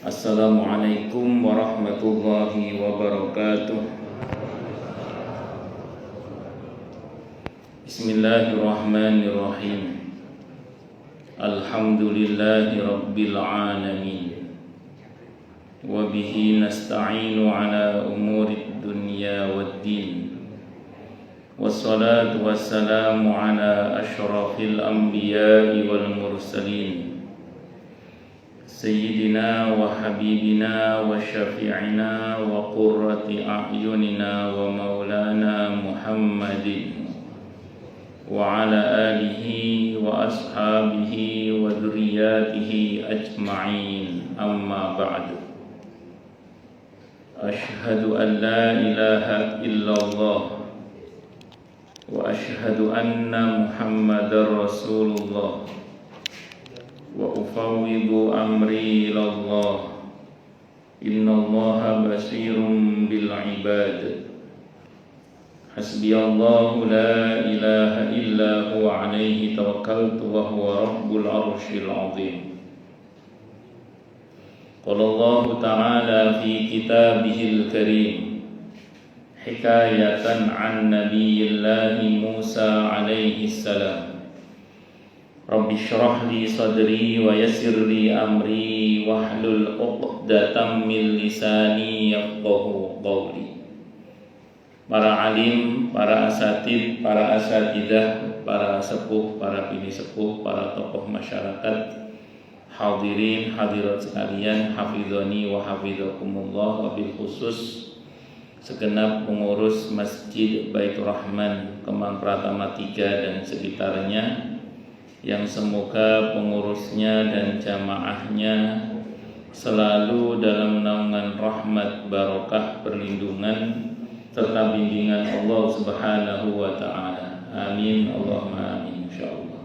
Assalamualaikum warahmatullahi wabarakatuh. Bismillahirrahmanirrahim. Alhamdulillahi rabbil alamin. Wa bihi nasta'inu ala umurid dunya waddin. Wassalatu wassalamu ala asyrafil anbiya'i wal mursalin, Sayyidina wa habibina wa syafi'ina wa qurrati a'yunina wa maulana Muhammadin wa ala alihi wa ashabihi wa dhurriyyatihi ajma'in, amma ba'du. Ashhadu an la ilaha illallah wa ashhadu anna Muhammadar Rasulullah wa ufawwidu amri ilallah. Innallaha basirun bil ibad. Hasbiyallahu la ilaha illa huwa alaihi tawakkaltu wa huwa rabbul arsyil azim. Qala Allah ta'ala fi kitabihil karim hikayatan an nabiyillahi Musa alaihi salam. Rabbi shrah li sadri wa yassir li amri wahlul 'uqdatam min lisani yafqahu qawli. Para alim, para asatid, para asatidah, para sepuh, para bini sepuh, para tokoh masyarakat, hadirin hadirat sekalian, hafizani wa hafizakumullah, wabil khusus segenap pengurus Masjid Baitur Rahman Kemang Pratama 3 dan sekitarnya, yang semoga pengurusnya dan jamaahnya selalu dalam naungan rahmat, barokah, perlindungan serta bimbingan Allah Subhanahu wa ta'ala. Amin, Allahumma amin, insyaallah.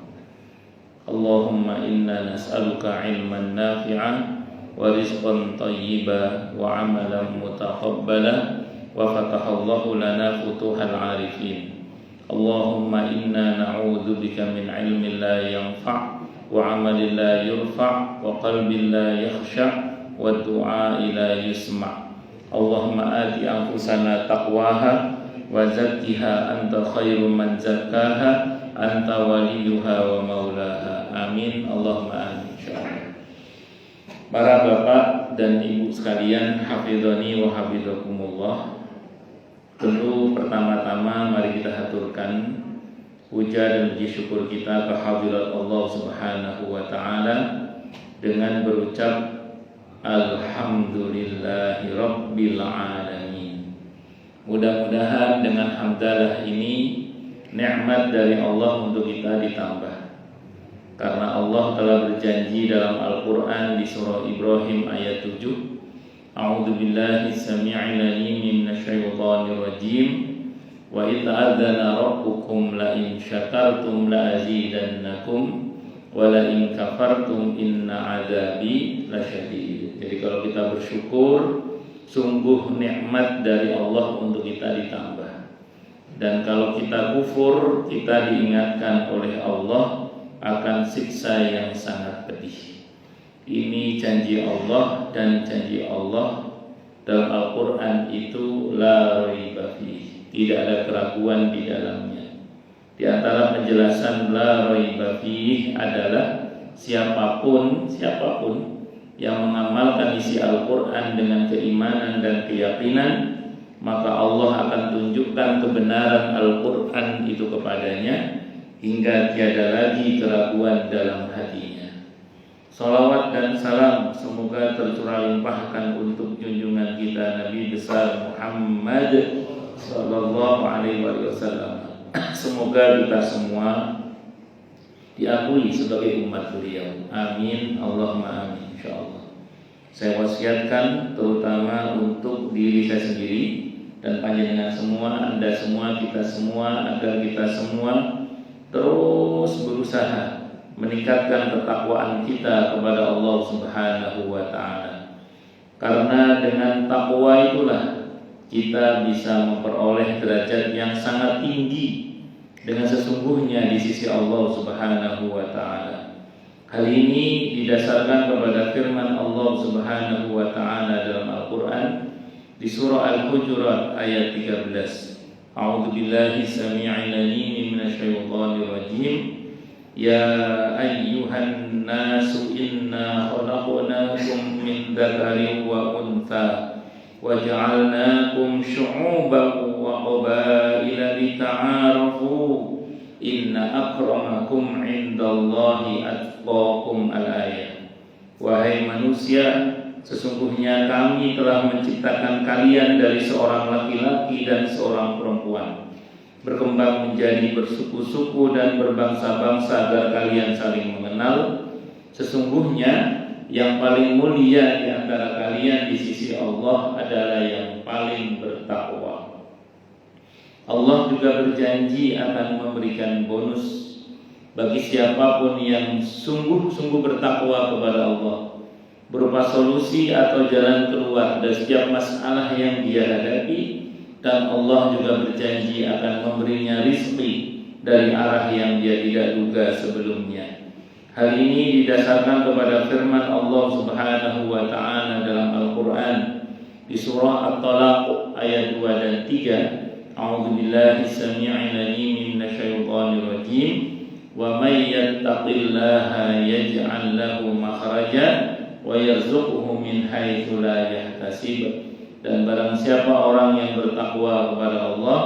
Allahumma inna nas'aluka ilman nafi'an wa rizqan thayyiban wa amalan mutaqabbala wa fatahallahu lana futuhal arifin. Allahumma inna na'udzubika min ilmin la yanfa' wa amalin la yurfa' wa qalbin la yakhsha' wa du'a'i la yusma'. Allahumma ati anfusana taqwaha wa zakkiha anta khairu man zakkaha anta waliyuha wa maulaha. Amin, Allahumma amin, insyaallah. Para bapak dan ibu sekalian, hafizani wa hafizakumullah. Tentu pertama-tama mari kita haturkan puja dan puji syukur kita kehadirat Allah Subhanahu wa ta'ala dengan berucap Alhamdulillahi Rabbil Alamin. Mudah-mudahan dengan hamdalah ini nikmat dari Allah untuk kita ditambah, karena Allah telah berjanji dalam Al-Quran di surah Ibrahim ayat 7, A'udzu billahi samii'il 'aliim minasyaitonir rajiim. Wa idh adzana rabbukum la in syakartum la azidannakum wa la in kafartum inna 'adzabi lasyadid. Jadi kalau kita bersyukur, sungguh nikmat dari Allah untuk kita ditambah. Dan kalau kita kufur, kita diingatkan oleh Allah akan siksa yang sangat pedih. Ini janji Allah, dan janji Allah dalam Al-Quran itu la raiba fihi, tidak ada keraguan di dalamnya. Di antara penjelasan la raiba fihi adalah siapapun yang mengamalkan isi Al-Quran dengan keimanan dan keyakinan, maka Allah akan tunjukkan kebenaran Al-Quran itu kepadanya hingga tiada lagi keraguan dalam hatinya. Salawat dan salam semoga tercurah limpahkan untuk junjungan kita Nabi besar Muhammad sallallahu alaihi wasallam. Semoga kita semua diakui sebagai umat beliau. Amin, Allahumma amin, insyaallah. Saya wasiatkan terutama untuk diri saya sendiri dan panjenengan semua, Anda semua, kita semua, agar kita semua terus berusaha meningkatkan ketakwaan kita kepada Allah Subhanahu wa ta'ala. Karena dengan takwa itulah kita bisa memperoleh derajat yang sangat tinggi dengan sesungguhnya di sisi Allah Subhanahu wa taala. Hal ini didasarkan kepada firman Allah Subhanahu wa taala dalam Al-Qur'an di surah Al-Hujurat ayat 13. A'udzu billahi samii'il 'aliim minasyaitonir rajim. Ya ayyuhan nasu inna khalaqnakum min dzakarin wa untha waja'alnakum syu'uban wa qabaila lita'arafu inna akramakum 'indallahi atqakum al-ayat. Wahai manusia, sesungguhnya kami telah menciptakan kalian dari seorang laki-laki dan seorang perempuan, berkembang menjadi bersuku-suku dan berbangsa-bangsa agar kalian saling mengenal. Sesungguhnya yang paling mulia di antara kalian di sisi Allah adalah yang paling bertakwa. Allah juga berjanji akan memberikan bonus bagi siapapun yang sungguh-sungguh bertakwa kepada Allah, berupa solusi atau jalan keluar dari setiap masalah yang dia hadapi. Dan Allah juga berjanji akan memberinya rizki dari arah yang dia tidak duga sebelumnya. Hal ini didasarkan kepada firman Allah Subhanahu wa taala dalam Al-Qur'an di surah At-Talaq ayat 2 dan 3. A'udzu billahi samii'il 'aliim minasyaitonir rajim. Wa may yattaqillaha yaj'al lahu makhraja wa yarzuqhu min haitsu la yahtasib. Dan barang siapa orang yang bertakwa kepada Allah,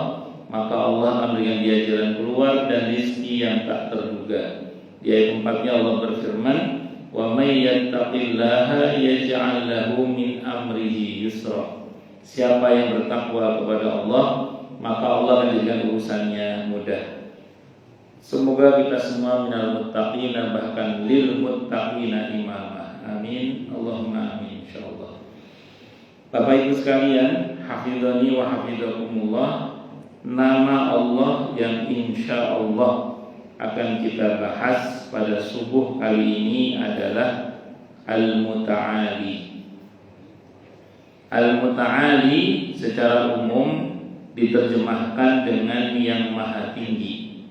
maka Allah akan berikan dia jalan keluar dan rezeki yang tak terduga. Di ayat 4-nya Allah berfirman, "Wa may yattaqillaha yaj'al lahu min amrihi yusra." Siapa yang bertakwa kepada Allah, maka Allah akan jadikan urusannya mudah. Semoga kita semua minal muttaqina, bahkan lil muttaqina imama. Amin. Allahumma amin insyaallah. Bapak Ibu sekalian, hafizani wa hafizakumullah, nama Allah yang insya Allah akan kita bahas pada subuh kali ini adalah Al-Muta'ali. Al-Muta'ali secara umum diterjemahkan dengan yang maha tinggi.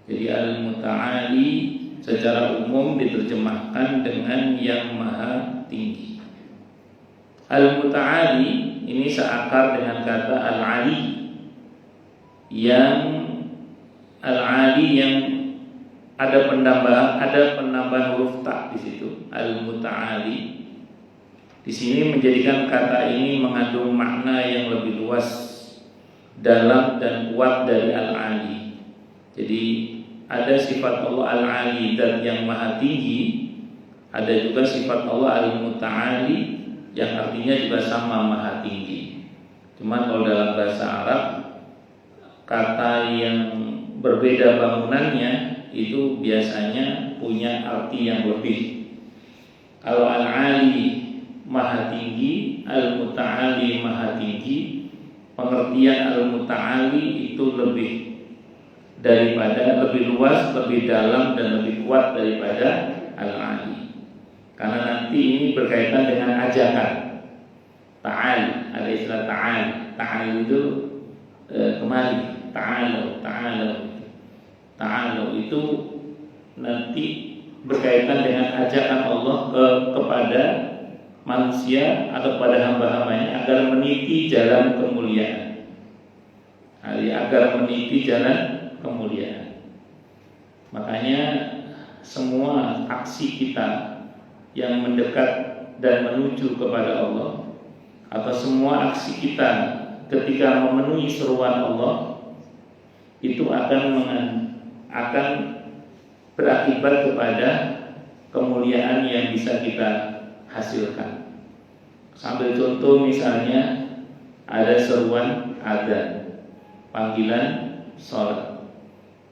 Jadi Al-Muta'ali secara umum diterjemahkan dengan yang maha tinggi. Al-Muta'ali ini seakar dengan kata Al-Ali, yang Al-Ali yang ada penambahan huruf ta di situ. Al-Muta'ali di sini menjadikan kata ini mengandung makna yang lebih luas, dalam dan kuat dari Al-Ali. Jadi ada sifat Allah Al-Ali dan yang maha tinggi, ada juga sifat Allah Al-Muta'ali yang artinya juga sama maha tinggi. Cuma kalau dalam bahasa Arab, kata yang berbeda bangunannya itu biasanya punya arti yang lebih. Kalau Al-Ali maha tinggi, Al-Muta'ali maha tinggi, pengertian Al-Muta'ali itu lebih daripada, lebih luas, lebih dalam dan lebih kuat daripada Al-Ali. Karena nanti ini berkaitan dengan ajakan. Ta'al, ada istilah ta'al. Ta'al itu kemari. Ta'alu itu nanti berkaitan dengan ajakan Allah kepada manusia atau kepada hamba-hambanya agar meniti jalan kemuliaan. Agar meniti jalan kemuliaan. Makanya semua aksi kita yang mendekat dan menuju kepada Allah, atau semua aksi kita ketika memenuhi seruan Allah, itu akan berakibat kepada kemuliaan yang bisa kita hasilkan. Sambil contoh misalnya ada seruan adzan, panggilan sholat,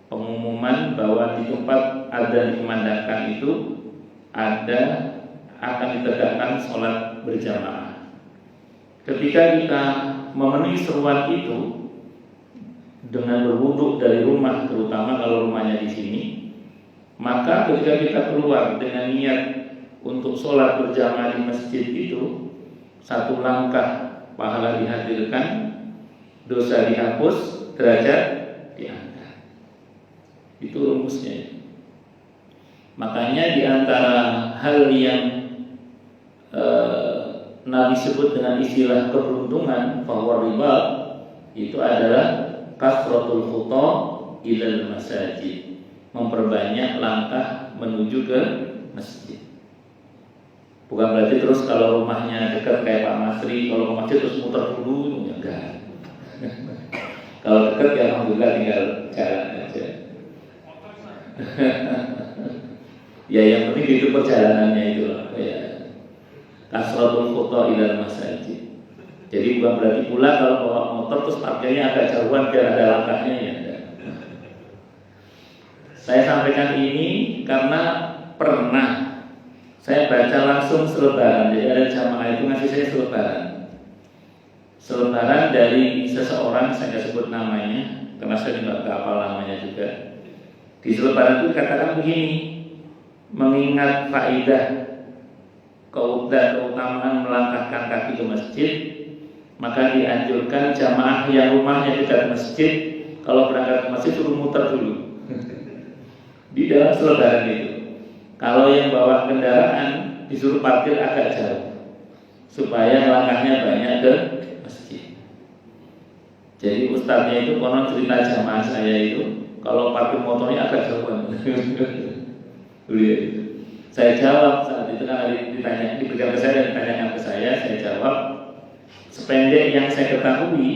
pengumuman bahwa di tempat adzan dikumandangkan itu akan ditegakkan sholat berjamaah. Ketika kita memenuhi seruan itu dengan berwudu dari rumah, terutama kalau rumahnya di sini, maka ketika kita keluar dengan niat untuk sholat berjamaah di masjid itu, satu langkah pahala dihadirkan, dosa dihapus, derajat diangkat. Itu rumusnya. Makanya di antara hal yang Nabi sebut dengan istilah keberuntungan, bahwa riba itu adalah kasratul khuta ilal masajid, memperbanyak langkah menuju ke masjid. Bukan berarti terus kalau rumahnya dekat kayak Pak Masri, kalau ke masjid terus muter dulu, enggak. Kalau dekat ya alhamdulillah tinggal jalan aja. Ya yang penting itu perjalanannya itu ya. Kasratul khuta ilal masajid. Jadi bukan berarti pula kalau bawa motor terus parkirnya agak jauhan biar ada langkahnya, ya enggak. Saya sampaikan ini karena pernah saya baca langsung selebaran. Jadi ada jamaah itu ngasih saya selebaran dari seseorang, saya nggak sebut namanya karena saya nggak hafal namanya juga. Di selebaran itu katakan begini: mengingat faidah keutamaan melangkahkan kaki ke masjid, maka dianjurkan jamaah yang rumahnya dekat masjid kalau berangkat ke masjid suruh muter dulu. Di dalam selebaran itu, kalau yang bawa kendaraan disuruh parkir agak jauh supaya langkahnya banyak ke masjid. Jadi ustadznya itu konon cerita jamaah saya itu kalau parkir motornya agak jauhan. Saya jawab saat itu kan ditanya, diberikan ke saya dan ditanyakan ke saya jawab sependek yang saya ketahui,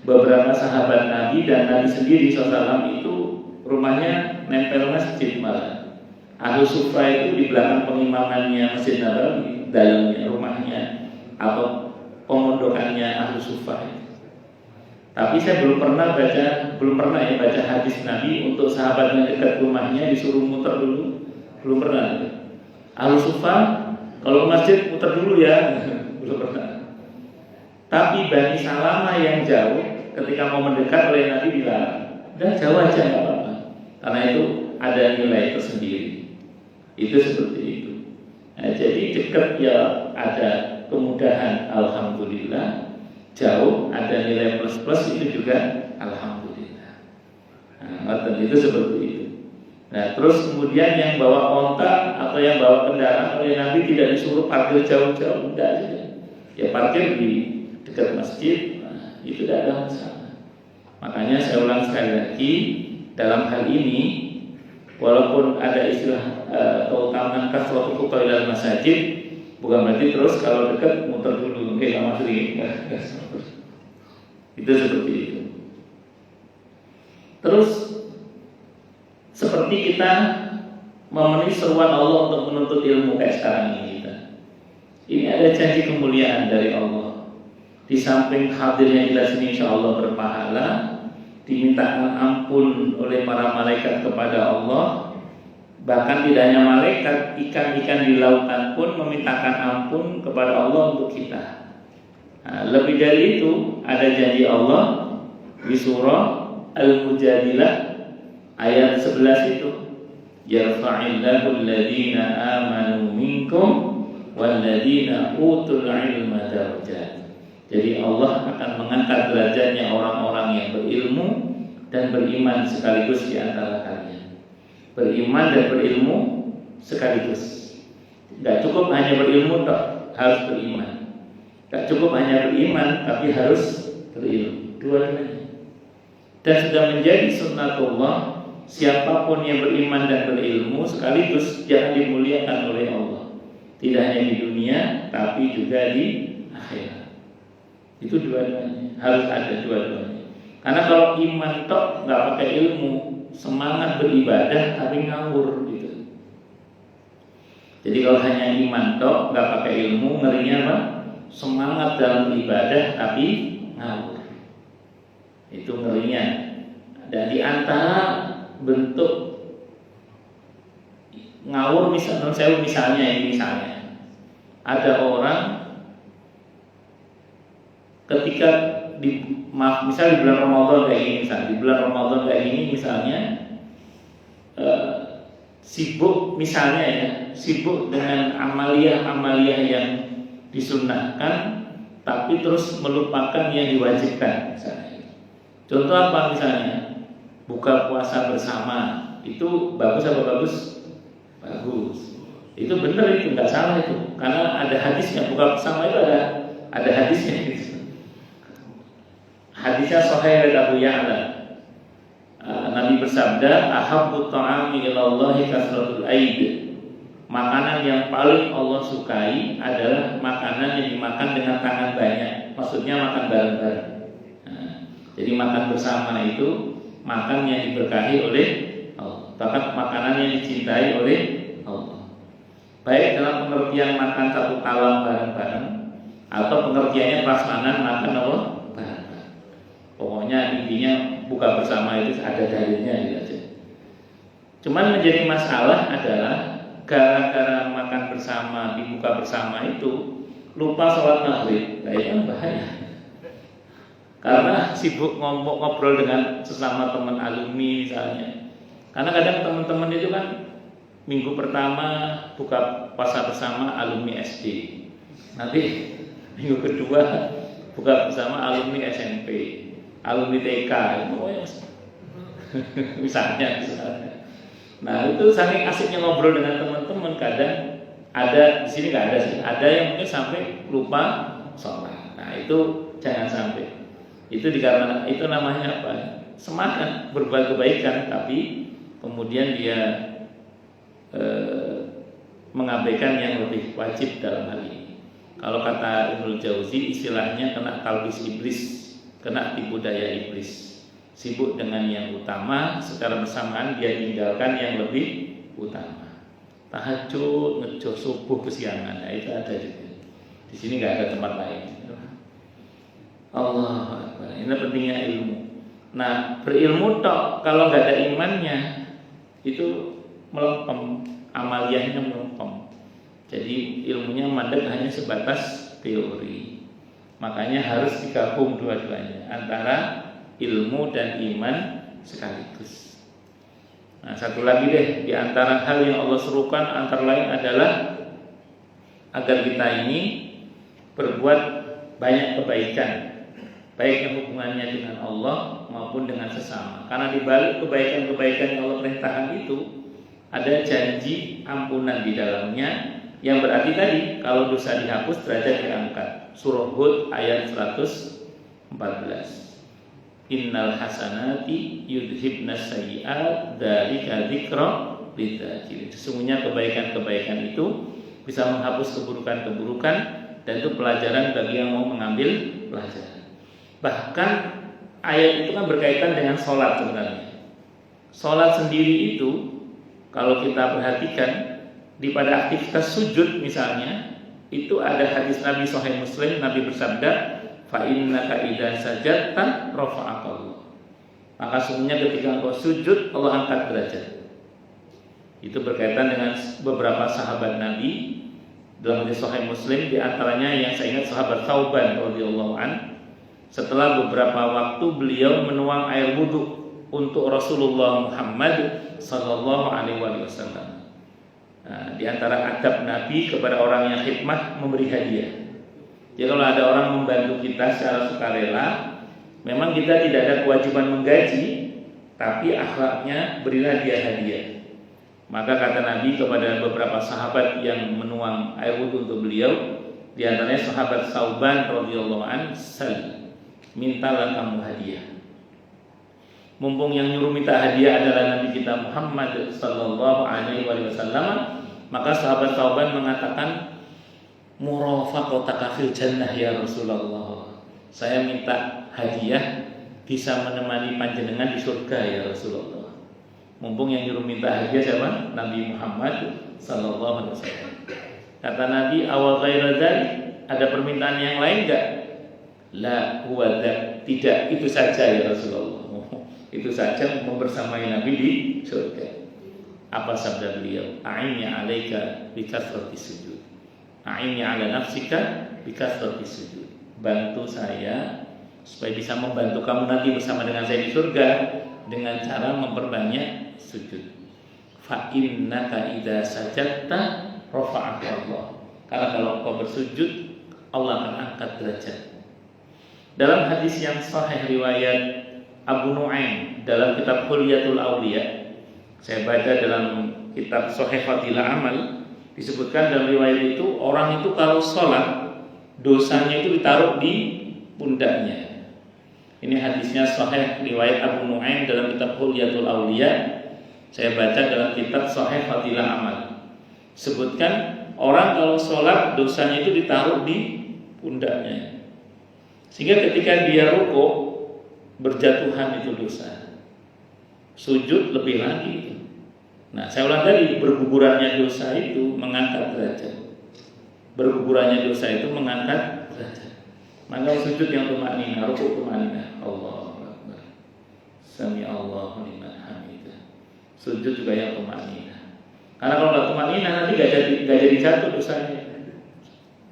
beberapa sahabat Nabi dan Nabi sendiri SAW itu rumahnya nempel masjid malah. Ahlus Sufa itu di belakang pengimamannya Masjid Nabawi, dalamnya rumahnya atau pemondokannya Ahlus Sufa. Tapi saya belum pernah baca hadis Nabi untuk sahabat yang dekat rumahnya disuruh muter dulu, belum pernah. Ahlus Sufa kalau masjid muter dulu ya, belum pernah. Tapi Bani Salamah yang jauh ketika mau mendekat oleh Nabi bilang, udah jauh aja nggak apa-apa, karena itu ada nilai tersendiri. Itu seperti itu. Nah, jadi dekat ya ada kemudahan, alhamdulillah. Jauh ada nilai plus itu juga alhamdulillah. Nah, itu seperti itu. Nah, terus kemudian yang bawa onta atau yang bawa kendaraan oleh Nabi tidak disuruh parkir jauh-jauh, enggak. Ya parkir di dekat masjid, nah, itu tidak ada masalah. Makanya saya ulang sekali lagi, dalam hal ini walaupun ada istilah keutamaan kasratul khuta ilal masajid, bukan berarti terus kalau dekat muter dulu, oke Pak Masri. Itu seperti itu. Terus seperti kita memenuhi seruan Allah untuk menuntut ilmu kayak sekarang ini kita. Ini ada janji kemuliaan dari Allah. Di samping hadirnya kita sini insya Allah berpahala, dimintakan ampun oleh para malaikat kepada Allah. Bahkan tidak hanya malaikat, ikan-ikan di lautan pun memintakan ampun kepada Allah untuk kita. Nah, lebih dari itu ada janji Allah di surah Al-Mujadilah ayat 11 itu, yarfa'illahu alladhina amanu minkum walladhina utul ilma darajat. Jadi Allah akan mengangkat derajatnya orang-orang yang berilmu dan beriman sekaligus di antara kalian. Beriman dan berilmu sekaligus. Tidak cukup hanya berilmu, harus beriman. Tidak cukup hanya beriman, tapi harus berilmu. Dua-duanya. Dan sudah menjadi sunnatullah, siapapun yang beriman dan berilmu sekaligus jangan dimuliakan oleh Allah. Tidak hanya di dunia, tapi juga di akhirat. Itu dua-duanya, harus ada dua-duanya. Karena kalau iman tok nggak pakai ilmu, semangat beribadah tapi ngawur gitu. Jadi kalau hanya iman tok nggak pakai ilmu, ngerinya apa? Semangat dalam beribadah tapi ngawur. Itu ngerinya. Dan di antara bentuk ngawur misalnya ada orang ketika misalnya di bulan Ramadan kayak gini misalnya, sibuk dengan amaliyah yang disunnahkan, tapi terus melupakan yang diwajibkan misalnya. Contoh apa misalnya? buka puasa bersama itu bagus apa bagus? Bagus. Itu benar, itu nggak salah itu, karena ada hadisnya. Buka bersama itu ada hadisnya gitu. Hadisnya Sahih Abu Ya'la. Nabi bersabda, ahabbu ta'ami ilallahi kasratul aid. Makanan yang paling Allah sukai adalah makanan yang dimakan dengan tangan banyak. Maksudnya makan bareng-bareng. Jadi makan bersama itu makan yang diberkahi oleh Allah. Bahkan makanan yang dicintai oleh Allah. Baik dalam pengertian makan satu kalam bareng-bareng, atau pengertiannya prasmanan makan apa? Bareng-bareng. Pokoknya intinya buka bersama itu ada dalilnya gitu aja. Cuman menjadi masalah adalah gara-gara makan bersama, dibuka bersama itu lupa sholat maghrib. Nah, itu kan bahaya. Karena sibuk ngobrol dengan sesama teman alumni misalnya. Karena kadang teman-teman itu kan minggu pertama buka puasa bersama alumni SD. Nanti minggu kedua buka bersama alumni SMP, alumni TK, misalnya. Nah itu saking asiknya ngobrol dengan teman-teman, kadang ada di sini nggak ada sih, ada yang mungkin sampai lupa sholat. Nah itu jangan sampai. Itu dikarenakan itu namanya apa? Semangat berbuat kebaikan, tapi kemudian dia mengabaikan yang lebih wajib dalam hal ini. Kalau kata Ibnu Jauzi, istilahnya kena talbis iblis, kena tipu daya iblis. Sibuk dengan yang utama, secara bersamaan dia tinggalkan yang lebih utama. Tahajud, ngejo subuh kesiangan, nah, itu ada juga. Di sini nggak ada tempat lain. Allah Akbar. Ini pentingnya ilmu. Nah, berilmu tok kalau nggak ada imannya itu melempem, amaliyahnya melempem. Jadi ilmunya mandek hanya sebatas teori. Makanya harus digabung dua-duanya, antara ilmu dan iman sekaligus. Nah, satu lagi deh, di antara hal yang Allah serukan antara lain adalah agar kita ini berbuat banyak kebaikan, baik yang hubungannya dengan Allah maupun dengan sesama. Karena di balik kebaikan-kebaikan yang Allah perintahkan itu ada janji ampunan di dalamnya, yang berarti tadi kalau dosa dihapus derajat diangkat. Surah Hud ayat 114. Innal hasanati yudhibnas sayyi'at dzalika dzikra lidzakirin. Sesungguhnya kebaikan-kebaikan itu bisa menghapus keburukan-keburukan, dan itu pelajaran bagi yang mau mengambil pelajaran. Bahkan ayat itu kan berkaitan dengan sholat sebenarnya. Sholat sendiri itu kalau kita perhatikan di pada aktivitas sujud misalnya, itu ada hadis Nabi Sahih Muslim, Nabi bersabda, fa innaka idza sajadta rafa'aka Allah. Maka sesungguhnya ketika engkau sujud, Allah angkat derajat. Itu berkaitan dengan beberapa sahabat Nabi dalam hadis Sahih Muslim, di antaranya yang saya ingat sahabat Thauban radhiyallahu an. Setelah beberapa waktu beliau menuang air wudhu untuk Rasulullah Muhammad sallallahu alaihi wasallam. Nah, di antara adab Nabi kepada orang yang khidmah memberi hadiah. Jadi kalau ada orang membantu kita secara sukarela, memang kita tidak ada kewajiban menggaji, tapi akhlaknya berilah dia hadiah. Maka kata Nabi kepada beberapa sahabat yang menuang air wudhu untuk beliau, di antaranya sahabat Thauban radhiyallahu an, sal, mintalah kamu hadiah. Mumpung yang nyuruh minta hadiah adalah Nabi kita Muhammad sallallahu alaihi wasallam, maka sahabat Thauban mengatakan, murafaqataka fil jannah ya Rasulullah. Saya minta hadiah bisa menemani panjenengan di surga ya Rasulullah. Mumpung yang nyuruh minta hadiah siapa? Nabi Muhammad sallallahu alaihi wasallam. Kata Nabi, awal ghaira dzalik, ada permintaan yang lain enggak? La huwa dzak, tidak, itu saja ya Rasulullah. Itu saja membersamai Nabi di surga. Apa sabda beliau? A'inni 'alaika bi kasrati sujud. A'inni 'ala nafsika bi kasrati sujud. Bantu saya supaya bisa membantu kamu nanti bersama dengan saya di surga dengan cara memperbanyak sujud. Fa innaka idza sajadta rafa'aka Allah. Karena kalau kau bersujud, Allah akan angkat derajat. Dalam hadis yang sahih riwayat Abu Nu'aim dalam kitab Khulyatul Auliya. Saya baca dalam kitab Sahih Fadilah Amal, disebutkan dalam riwayat itu orang itu kalau sholat dosanya itu ditaruh di pundaknya. Ini hadisnya sahih riwayat Abu Nu'aim dalam kitab Khulyatul Auliya. Saya baca dalam kitab Sahih Fadilah Amal. Sebutkan orang kalau sholat dosanya itu ditaruh di pundaknya, sehingga ketika dia rukuk berjatuhan itu dosa, sujud lebih lagi itu. Nah, saya ulang tadi, bergugurannya dosa itu mengangkat derajat. Bergugurannya dosa itu mengangkat derajat. Maka sujud yang tumanina, rukuk tumanina. Allahu Akbar. Sami Allahu liman hamidah. Sujud juga yang tumanina. Karena kalau nggak tumanina nanti nggak jadi jatuh dosanya.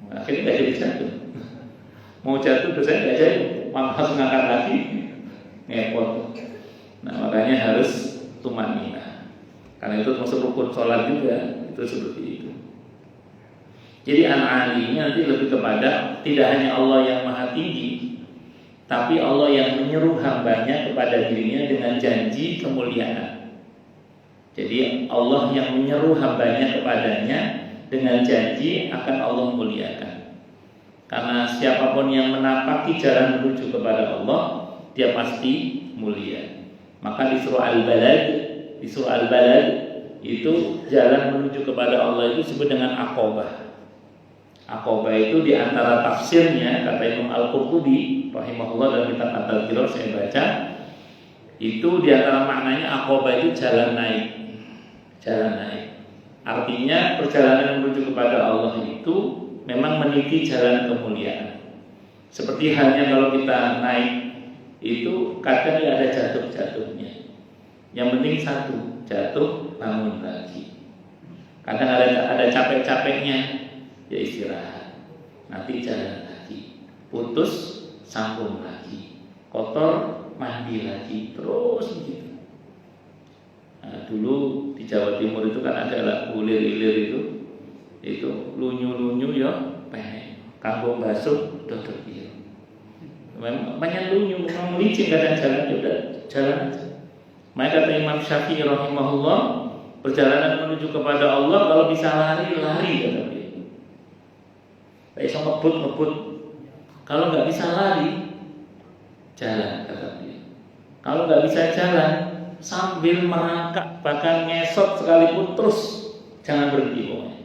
Akhirnya nggak jadi jatuh. Mau jatuh dosanya nggak jadi, harus ngangkat lagi, ngepot. Nah, makanya harus tumanina. Karena itu termasuk rukun sholat juga, itu seperti itu. Jadi al-ali ini nanti lebih kepada tidak hanya Allah yang maha tinggi, tapi Allah yang menyeru hambanya kepada dirinya dengan janji kemuliaan. Jadi Allah yang menyeru hambanya kepadanya dengan janji akan Allah muliakan. Karena siapapun yang menapaki jalan menuju kepada Allah, dia pasti mulia. Maka di surah Al-Balad itu jalan menuju kepada Allah itu disebut dengan Aqobah. Aqobah itu di antara tafsirnya, kata Imam Al-Qurtubi rahimahullah dalam kitab At-Tadhkirah saya baca, itu di antara maknanya Aqobah itu jalan naik. Jalan naik. Artinya perjalanan menuju kepada Allah itu memang meniti jalan kemuliaan. Seperti halnya kalau kita naik itu kadang ada jatuh-jatuhnya. Yang penting satu, jatuh bangun lagi. Kadang ada capek-capeknya, ya istirahat. Nanti jalan lagi. Putus, sambung lagi. Kotor, mandi lagi. Terus begitu. Nah, dulu di Jawa Timur itu kan ada lagu lir-lir itu lunyu-lunyu ya pengen kanggo basuh dodot iya. Memang banyak lunyu, memang licin kadang jalan ya udah jalan aja. Maka kata Imam Syafi'i rahimahullah, perjalanan menuju kepada Allah kalau bisa lari kata dia. Kayak bisa ngebut. Kalau nggak bisa lari, jalan kata dia. Kalau nggak bisa jalan, sambil merangkak bahkan ngesot sekalipun terus jangan berhenti pokoknya.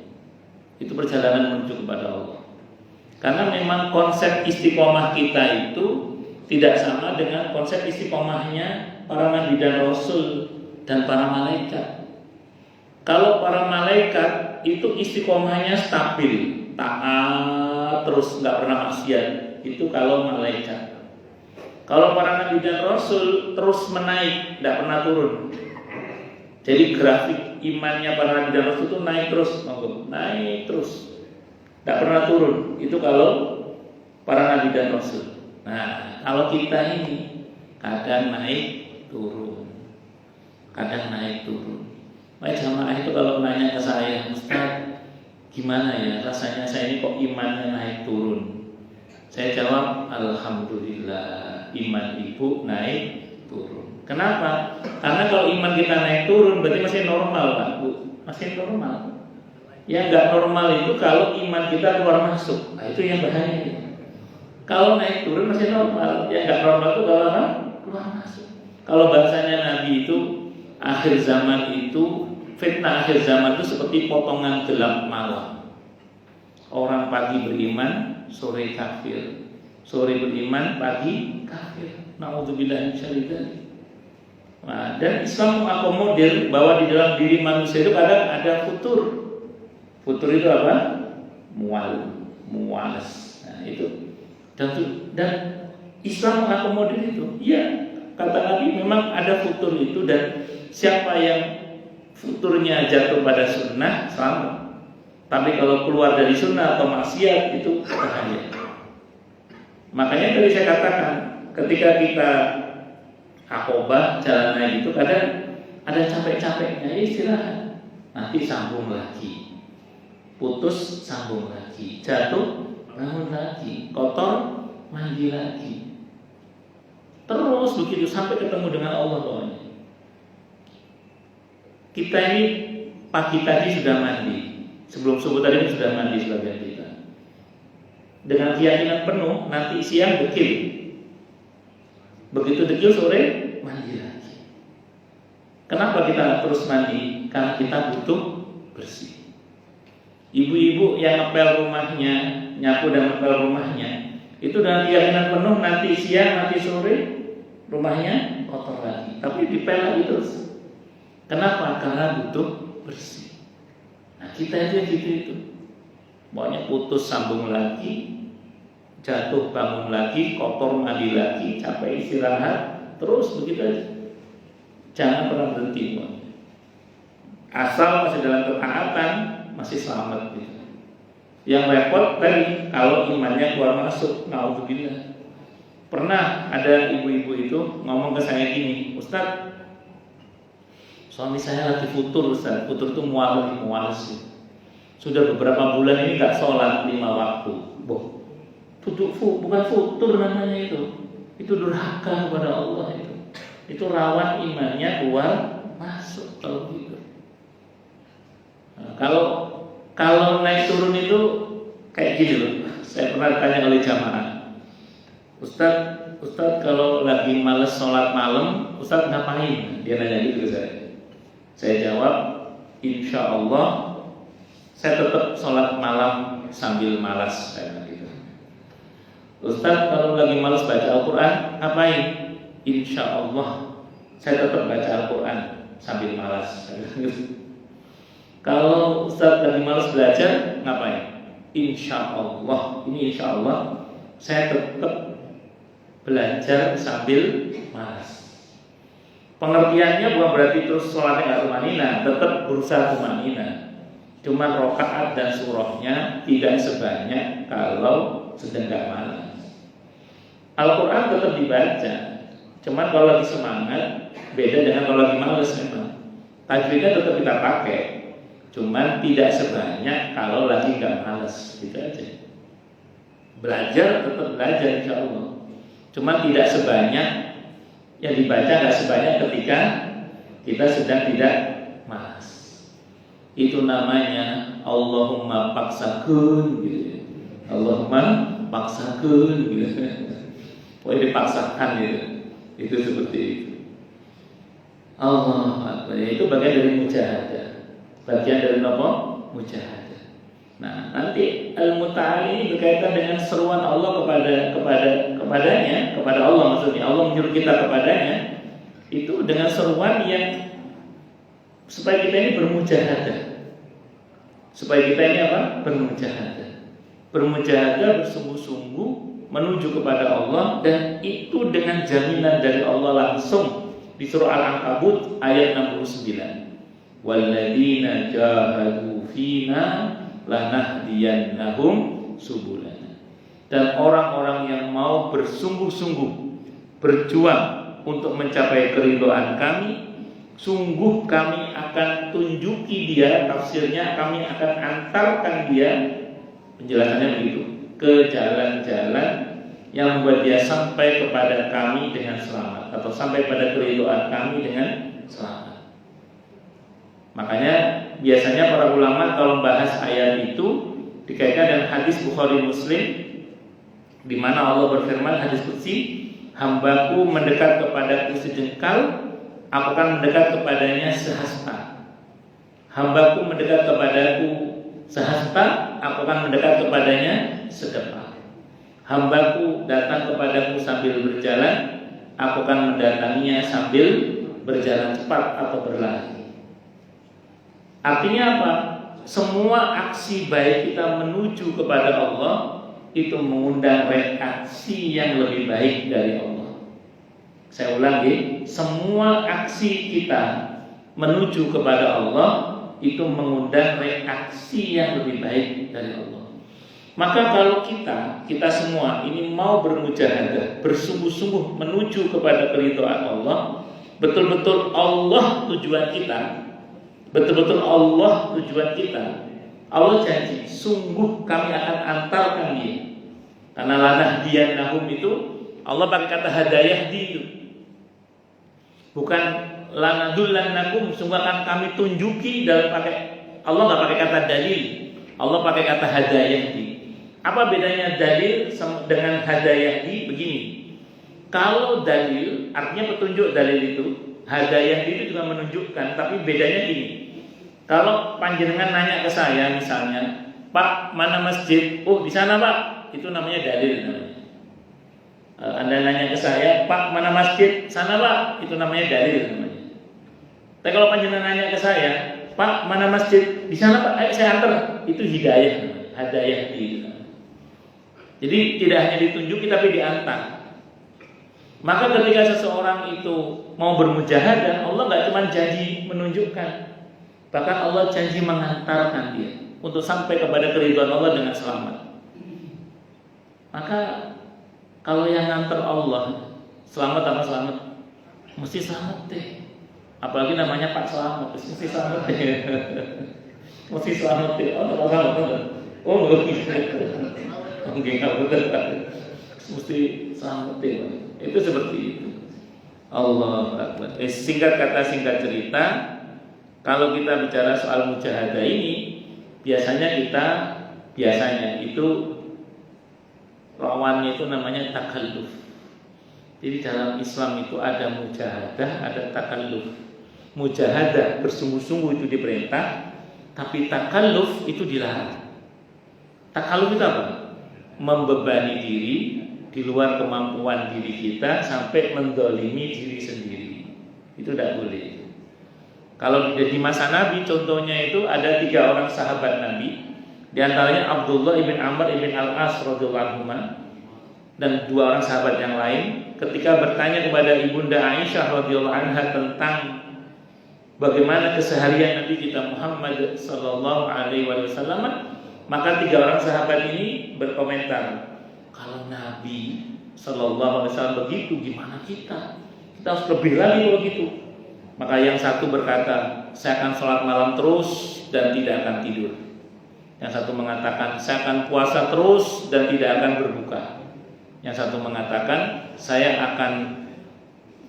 Itu perjalanan menuju kepada Allah. Karena memang konsep istiqomah kita itu tidak sama dengan konsep istiqomahnya para nabi dan rasul dan para malaikat. Kalau para malaikat itu istiqomahnya stabil, taat terus nggak pernah maksiat. Itu kalau malaikat. Kalau para nabi dan rasul terus menaik, tidak pernah turun. Jadi grafik imannya para nabi dan rasul itu naik terus, tidak pernah turun. Itu kalau para nabi dan rasul. Nah, kalau kita ini kadang naik turun. Makanya jamaah itu kalau nanya ke saya, Ustaz, gimana ya rasanya saya ini kok imannya naik turun? Saya jawab, alhamdulillah, iman ibu naik turun. Kenapa? Karena kalau iman kita naik turun berarti masih normal, Pak Bu. Masih normal. Yang nggak normal itu kalau iman kita keluar masuk. Nah, itu yang bahaya. Kalau naik turun masih normal. Yang nggak normal itu kalau apa? Keluar masuk. Kalau bahasanya Nabi itu akhir zaman itu, fitnah akhir zaman itu seperti potongan gelap malam. Orang pagi beriman, sore kafir. Sore beriman, pagi kafir. Na'udzubillah min syarri dzalik. Nah, dan Islam mengakomodir bahwa di dalam diri manusia itu kadang ada futur. Futur itu apa? Mualas. Nah, itu. Dan Islam mengakomodir itu. Iya, kata Nabi memang ada futur itu, dan siapa yang futurnya jatuh pada sunnah selamat. Tapi kalau keluar dari sunnah atau maksiat itu bahaya. Makanya tadi saya katakan, ketika kita Aqobah jalan naik itu kadang ada capek-capeknya, istirahat, nanti sambung lagi, putus sambung lagi, jatuh bangun lagi, kotor mandi lagi. Terus begitu sampai ketemu dengan Allah pokoknya. Kita ini pagi tadi sudah mandi, sebelum subuh tadi sudah mandi sebagian kita. Dengan keyakinan penuh nanti siang dekil. Begitu dekil sore mandi lagi. Kenapa kita terus mandi? Karena kita butuh bersih. Ibu-ibu yang ngepel rumahnya, nyapu dan ngepel rumahnya, itu dengan keyakinan penuh nanti siang, nanti sore rumahnya kotor lagi. Tapi dipel lagi terus. Kenapa? Karena butuh bersih. Nah kita aja gitu itu. Pokoknya putus sambung lagi, jatuh bangun lagi, kotor mandi lagi, capek istirahat, terus begitu aja. Jangan pernah berhenti. Asal masih dalam ketaatan, masih selamat gitu. Yang repot tadi kalau imannya keluar masuk, naudzubillah. Pernah ada ibu-ibu itu ngomong ke saya gini, Ustaz, suami saya lagi futur Ustaz, futur itu mual sih. Sudah beberapa bulan ini gak sholat 5 waktu. Boh, bukan futur namanya itu durhaka kepada Allah itu. Itu rawan imannya keluar masuk kalau gitu. Nah, kalau naik turun itu kayak gini loh. Saya pernah tanya oleh jamaah, Ustaz kalau lagi males sholat malam, Ustaz ngapain? Dia nanya gitu ke saya. Saya jawab, insya Allah saya tetap sholat malam sambil malas. Saya gitu. Ustaz kalau lagi malas baca Al-Quran, ngapain? Insya Allah saya tetap baca Al-Quran sambil malas. Kalau Ustaz lagi malas belajar, ngapain? Insya Allah, ini insya Allah saya tetap belajar sambil malas. Pengertiannya bukan berarti terus sholatnya nggak tumanina, tetap berusaha tumanina. Cuman rokaat dan surahnya tidak sebanyak kalau sedang nggak malas. Al-Quran tetap dibaca, cuman kalau lagi semangat beda dengan kalau lagi malas memang. Tajwidnya tetap kita pakai, cuman tidak sebanyak kalau lagi nggak malas, gitu aja. Belajar tetap belajar insya Allah, cuman tidak sebanyak yang dibaca, nggak sebanyak ketika kita sedang tidak malas. Itu namanya Allahumma paksakeun gitu. Allahumma paksakeun gitu. Pokoknya dipaksakan gitu. Itu seperti itu. Allah Akbar. Itu bagian dari mujahadah. Bagian dari apa? Mujahadah. Nah, nanti al-muta'ali ini berkaitan dengan seruan Allah kepadanya, kepada Allah maksudnya. Allah menyuruh kita kepadanya itu dengan seruan yang supaya kita ini bermujahadah. Supaya kita ini apa? Bermujahadah. Bermujahadah bersungguh-sungguh menuju kepada Allah, dan itu dengan jaminan dari Allah langsung di surah Al-Ankabut ayat 69. Walladzina jahadu fina lanahdiyannahum subulana. Dan orang-orang yang mau bersungguh-sungguh berjuang untuk mencapai keridhaan kami, sungguh kami akan tunjuki dia, tafsirnya kami akan antarkan dia, penjelasannya begitu, ke jalan-jalan yang membuat dia sampai kepada kami dengan selamat, atau sampai pada keridhaan kami dengan selamat. Makanya biasanya para ulama kalau membahas ayat itu dikaitkan dengan hadis Bukhari Muslim, di mana Allah berfirman, hadis qudsi, hambaku mendekat kepadaku sejengkal, aku akan mendekat kepadanya sehasta. Hambaku mendekat kepadaku sehasta, aku akan mendekat kepadanya sedepak. Hambaku datang kepadaku sambil berjalan, aku akan mendatanginya sambil berjalan cepat atau berlari. Artinya apa? Semua aksi baik kita menuju kepada Allah itu mengundang reaksi yang lebih baik dari Allah. Saya ulangi, semua aksi kita menuju kepada Allah itu mengundang reaksi yang lebih baik dari Allah. Maka kalau kita semua ini mau bermujahadah, bersungguh-sungguh menuju kepada keridhaan Allah, betul-betul Allah tujuan kita, betul-betul Allah tujuan kita. Allah janji, sungguh kami akan antarkan dia. Karena lanahdiyannahum itu Allah pakai kata hadayah di itu. Bukan lanadullannakum, sungguh akan kami tunjuki, dalam pakai Allah nggak pakai kata dalil. Allah pakai kata hadayah di. Apa bedanya dalil dengan hadayah di? Begini. Kalau dalil artinya petunjuk, dalil itu, hadayah itu juga menunjukkan, tapi bedanya gini. Kalau panjenengan nanya ke saya misalnya, Pak, mana masjid? Oh, di sana, Pak. Itu namanya dalil namanya. Anda nanya ke saya, Pak, mana masjid? Sana, Pak. Itu namanya dalil namanya. Tapi kalau panjenengan nanya ke saya, Pak, mana masjid? Di sana, Pak. Ayo saya antar. Itu hidayah namanya. Hadayah di. Jadi tidak hanya ditunjuki tapi diantar. Maka ketika seseorang itu mau bermujahadah, Allah nggak cuma janji menunjukkan, bahkan Allah janji mengantarkan dia untuk sampai kepada keridhaan Allah dengan selamat. Maka kalau yang ngantar Allah, selamat apa selamat? Mesti selamat deh. Apalagi namanya Pak Selamat, mesti selamat deh. Mesti selamat deh. Oh, selamat betul. Oh, mungkin nggak betul. Mesti selamat deh. Itu seperti itu. Allah Akbar. Singkat kata, singkat cerita, kalau kita bicara soal mujahadah ini, biasanya itu lawannya itu namanya takalluf. Jadi dalam Islam itu ada mujahadah, ada takalluf. Mujahadah bersungguh-sungguh itu diperintah, tapi takalluf itu dilarang. Takalluf itu apa? Membebani diri di luar kemampuan diri kita sampai mendolimi diri sendiri. Itu tidak boleh. Kalau di masa Nabi contohnya itu ada 3 orang sahabat Nabi, di antaranya Abdullah ibn Amr ibn al-As radhiyallahu anhu dan 2 orang sahabat yang lain, ketika bertanya kepada Ibunda Aisyah radhiyallahu anha tentang bagaimana keseharian Nabi kita Muhammad sallallahu alaihi wasallam, maka 3 orang sahabat ini berkomentar, kalau Nabi sallallahu alaihi wasallam begitu, gimana kita? Kita harus lebih lagi begitu. Maka yang satu berkata, saya akan sholat malam terus dan tidak akan tidur. Yang satu mengatakan, saya akan puasa terus dan tidak akan berbuka. Yang satu mengatakan, saya akan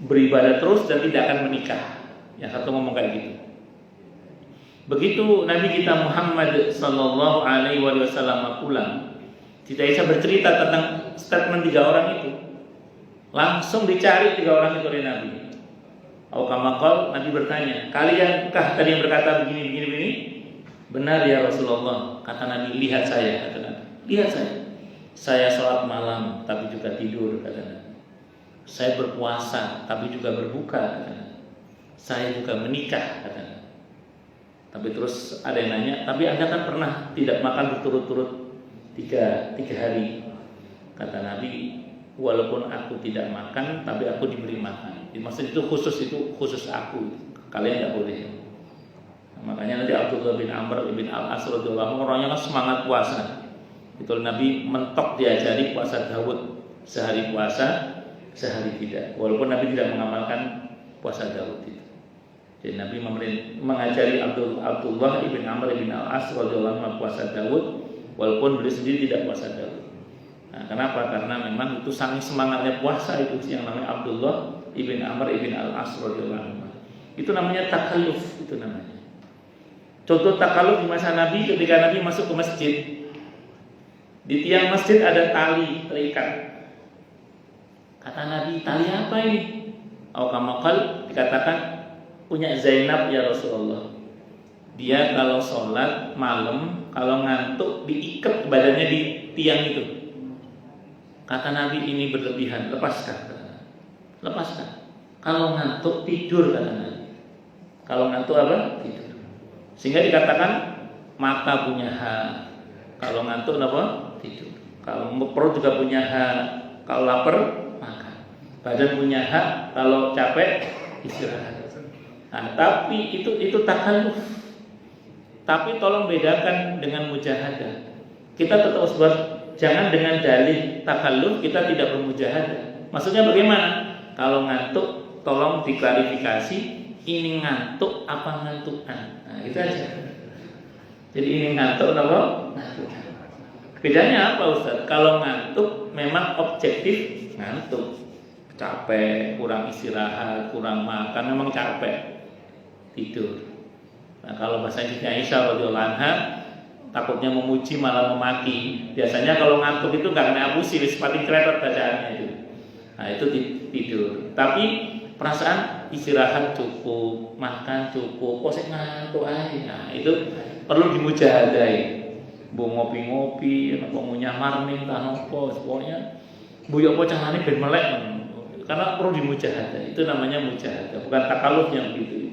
beribadah terus dan tidak akan menikah. Yang satu ngomong kayak gitu. Begitu Nabi kita Muhammad sallallahu alaihi wasallam pulang, Siti Aisyah bercerita tentang statement 3 orang itu. Langsung dicari 3 orang itu oleh Nabi. Aukamakal, Nabi bertanya, kaliankah tadi yang berkata begini? Benar ya Rasulullah. Kata Nabi, lihat saya. Kata Nabi, lihat saya. Saya sholat malam tapi juga tidur. Kata Nabi. Saya berpuasa tapi juga berbuka. Kata Nabi. Saya juga menikah. Kata Nabi. Tapi terus ada yang nanya, tapi Anda kan pernah tidak makan berturut-turut 3 hari. Kata Nabi, walaupun aku tidak makan, tapi aku diberi makan. Maksud itu khusus aku. Kalian tidak boleh. Nah, makanya nanti Abdullah bin Amr bin al-As radhiyallahu anhu orangnya kan semangat puasa. Itu Nabi mentok diajari puasa Daud, sehari puasa, sehari tidak. Walaupun Nabi tidak mengamalkan puasa Daud itu. Jadi Nabi mengajari Abdullah bin Amr bin al-As radhiyallahu anhu puasa Daud, walaupun beliau sendiri tidak puasa Daud. Nah, kenapa? Karena memang itu saking semangatnya puasa itu yang namanya Abdullah ibn Amr ibn al-As radhiyallahu anhu. Itu namanya takalluf, itu namanya. Contoh takalluf di masa Nabi, ketika Nabi masuk ke masjid, di tiang masjid ada tali terikat. Kata Nabi, tali apa ini? Aukamakal dikatakan punya Zainab ya Rasulullah. Dia kalau sholat malam, kalau ngantuk diikat badannya di tiang itu. Kata Nabi, ini berlebihan, lepaskan. Lepaskan. Kalau ngantuk tidur, kata Nabi. Kalau ngantuk apa? Tidur. Sehingga dikatakan mata punya hak. Kalau ngantuk apa? Tidur. Kalau perut juga punya hak. Kalau lapar makan. Badan punya hak. Kalau capek istirahat. Nah, tapi itu takalluf. Tapi tolong bedakan dengan mujahadah. Kita tetap sebab jangan dengan dalih takalluf kita tidak bermujahadah. Maksudnya bagaimana? Kalau ngantuk tolong diklarifikasi, ini ngantuk apa ngantukan. Nah, itu aja. Jadi ini ngantuk apa? Ngantukan. Bedanya apa Ustaz? Kalau ngantuk memang objektif ngantuk, capek, kurang istirahat, kurang makan, memang capek, tidur. Nah, kalau bahasa Aisyah radhiyallahu anha, takutnya memuji malah memaki. Biasanya kalau ngantuk itu nggak kena abusi, sepati kretot bacaannya itu. Nah, itu tidur. Tapi perasaan istirahat cukup, makan cukup, kok saya ngantuk aja. Nah, itu perlu dimujahadai. Bu ngopi-ngopi, kok nyamar nih, entah nopo, pokoknya bu yo carane ben melek. Karena perlu dimujahadah. Itu namanya mujahadah, bukan takaluf yang gitu.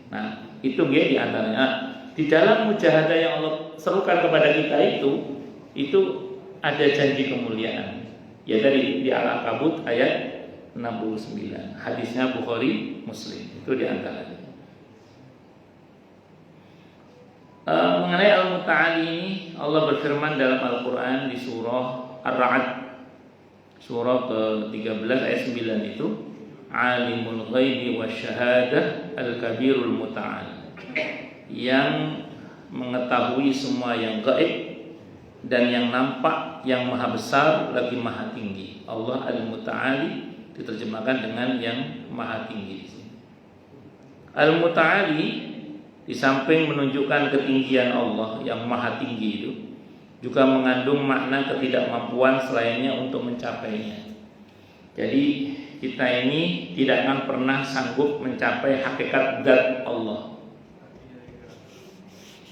Nah, itu nggih di antaranya. Di dalam mujahadah yang Allah serukan kepada kita itu ada janji kemuliaan. Ya dari di Al-Ankabut ayat 69. Hadisnya Bukhari, Muslim. Itu di antaranya. Mengenai Al-Muta'ali ini, Allah berfirman dalam Al-Quran di surah Ar-Ra'd, surah ke-13 ayat 9 itu, Alimul ghaibi wasyahadah al-kabirul muta'al, yang mengetahui semua yang gaib dan yang nampak, yang maha besar lagi maha tinggi. Allah Al-Muta'ali diterjemahkan dengan yang maha tinggi. Al-Muta'ali di samping menunjukkan ketinggian Allah yang maha tinggi itu, juga mengandung makna ketidakmampuan selainnya untuk mencapainya. Jadi kita ini tidak akan pernah sanggup mencapai hakikat zat Allah.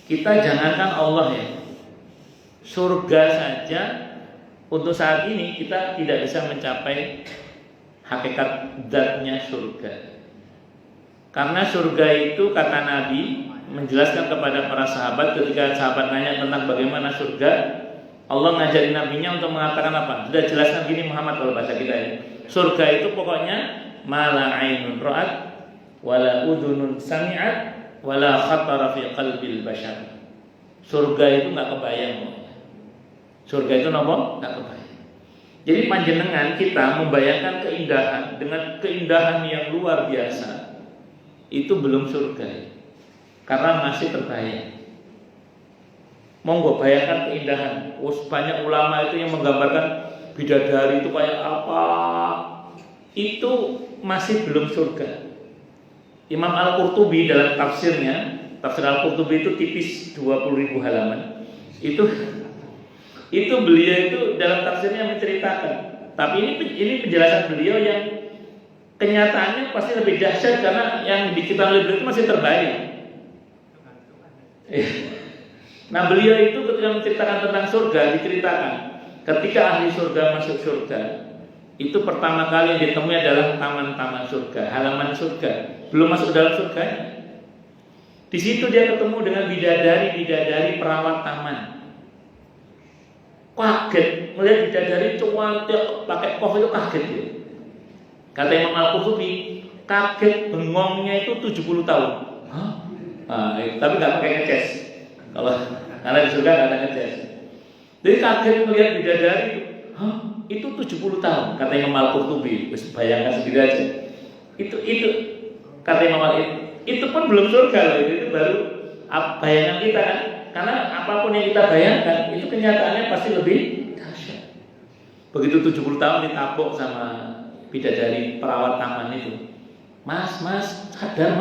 Kita jangankan Allah ya, surga saja untuk saat ini kita tidak bisa mencapai hakikat zatnya surga. Karena surga itu, kata Nabi menjelaskan kepada para sahabat ketika sahabat nanya tentang bagaimana surga, Allah ngajarin nabinya untuk mengatakan apa? Sudah jelaskan gini Muhammad kalau bahasa kita ini. Surga itu pokoknya mala ainun ra'at wala udhunun sami'at wala khatara fi qalbil bashar. Surga itu enggak kebayang. Surga itu apa? Enggak kebayang. Jadi panjenengan kita membayangkan keindahan dengan keindahan yang luar biasa. Itu belum surga, karena masih terbayang. Monggo bayangkan keindahan. Banyak ulama itu yang menggambarkan bidadari itu kayak apa. Itu masih belum surga. Imam Al-Qurtubi dalam tafsirnya, tafsir Al-Qurtubi itu tipis 20.000 halaman. Itu beliau itu dalam tafsirnya menceritakan. Tapi ini penjelasan beliau yang kenyataannya pasti lebih dahsyat karena yang diciptakan oleh beliau itu masih terbayang. Nah, beliau itu ketika menceritakan tentang surga diceritakan ketika ahli surga masuk surga, itu pertama kali yang ditemui adalah taman-taman surga, halaman surga, belum masuk dalam surganya. Di situ dia ketemu dengan bidadari perawat taman. Kaget melihat bidadari cantik pakai koh, itu kaget ya. Kata Imam Al-Qurtubi, kaget bengongnya itu 70 tahun. Hah? Tapi nggak pakai ngeces. Kalau karena di surga nggak ada ngeces. Jadi kaget melihat bidadari, hah? Itu 70 tahun. Kata Imam Al-Qurtubi, bayangkan sendiri aja. Itu kata Imam Al-Qurtubi, itu pun belum surga loh. Itu baru bayangan kita kan. Karena apapun yang kita bayangkan, itu kenyataannya pasti lebih dahsyat. Begitu 70 tahun ditabok sama bidadari perawat taman itu, mas sadar,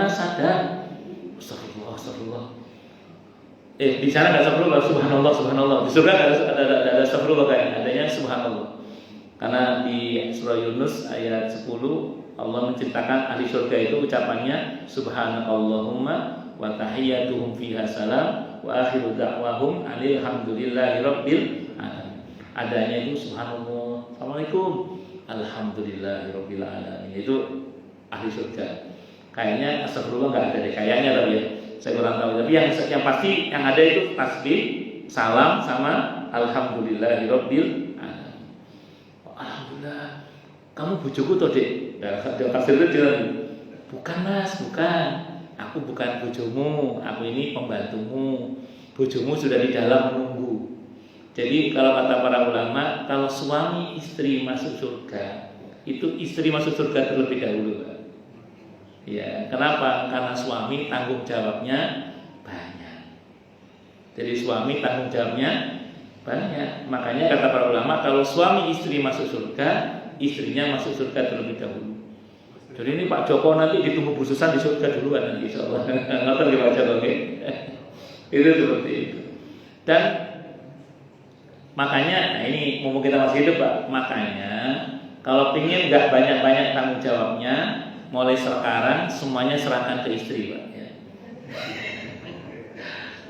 astagfirullah. Di sana nggak astagfirullah, subhanallah. Di surga ada astagfirullah kayaknya, adanya subhanallah. Karena di surah Yunus ayat 10 Allah menceritakan ahli surga itu ucapannya subhanallahumma wa tahiyyatuhum fiha salam wa akhiru da'wahum alhamdulillahi rabbil alamin. Adanya itu subhanallah, assalamualaikum, alhamdulillahirabbil alamin. Itu ahli surga. Kayaknya astagfirullah enggak ada deh, kayaknya tapi ya. Saya kurang tahu. Tapi yang pasti yang ada itu tasbih, salam sama alhamdulillahirabbil alamin. Alhamdulillah. Kamu bojoku toh, Dek? Ya, tafsir itu bilang, bukan Mas, bukan. Aku bukan bojomu, aku ini pembantumu. Bojomu sudah di dalam menunggu. Jadi kalau kata para ulama, kalau suami istri masuk surga, itu istri masuk surga terlebih dahulu. Ya, kenapa? Karena suami tanggung jawabnya banyak. Jadi suami tanggung jawabnya banyak. Makanya kata para ulama, kalau suami istri masuk surga, istrinya masuk surga terlebih dahulu. Jadi ini Pak Joko nanti ditunggu khususan di surga duluan nanti insyaallah. Ngoten nggih Pak Joko nggih. Itu seperti itu. Dan makanya, nah ini mumpung kita masih hidup Pak, makanya kalau pingin nggak banyak-banyak tanggung jawabnya, mulai sekarang semuanya serahkan ke istri Pak.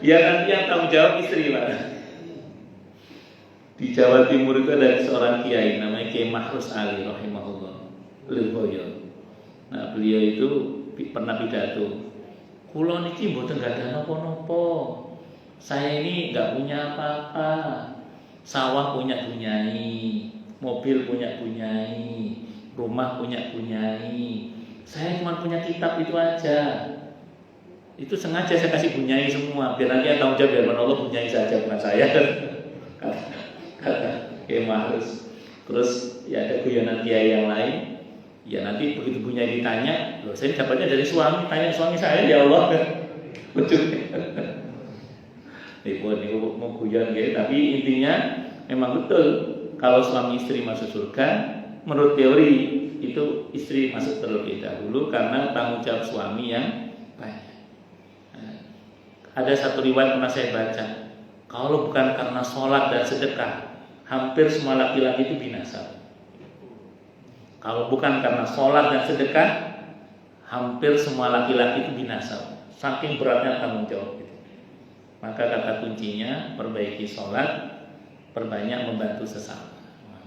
Ya nanti yang tanggung jawab istri Pak. Di Jawa Timur itu ada seorang kiai namanya Kiai Mahrus Ali rahimahullah Lirboyo. Nah beliau itu pernah pidato, kulo niki mboten gadah napa-napa. Saya ini nggak punya apa-apa. Sawah punya punyai, mobil punya punyai, rumah punya punyai. Saya cuma punya kitab itu aja. Itu sengaja saya kasih punyai semua, biar nanti yang tanggung jawab biar Allah punyai saja bukan saya. Kata Kiai Mahrus. Terus ya ada guyonan kiai yang lain. Ya nanti begitu punyai ditanya, loh saya dapatnya dari suami, tanya suami saya ya Allah. Ini mau guyon gitu, tapi intinya memang betul kalau suami istri masuk surga, menurut teori itu istri masuk terlebih dahulu karena tanggung jawab suami yang banyak. Ada satu riwayat pernah saya baca, kalau bukan karena sholat dan sedekah, hampir semua laki-laki itu binasa. Kalau bukan karena sholat dan sedekah, hampir semua laki-laki itu binasa. Saking beratnya tanggung jawab itu. Maka kata kuncinya, perbaiki sholat, perbanyak membantu sesama.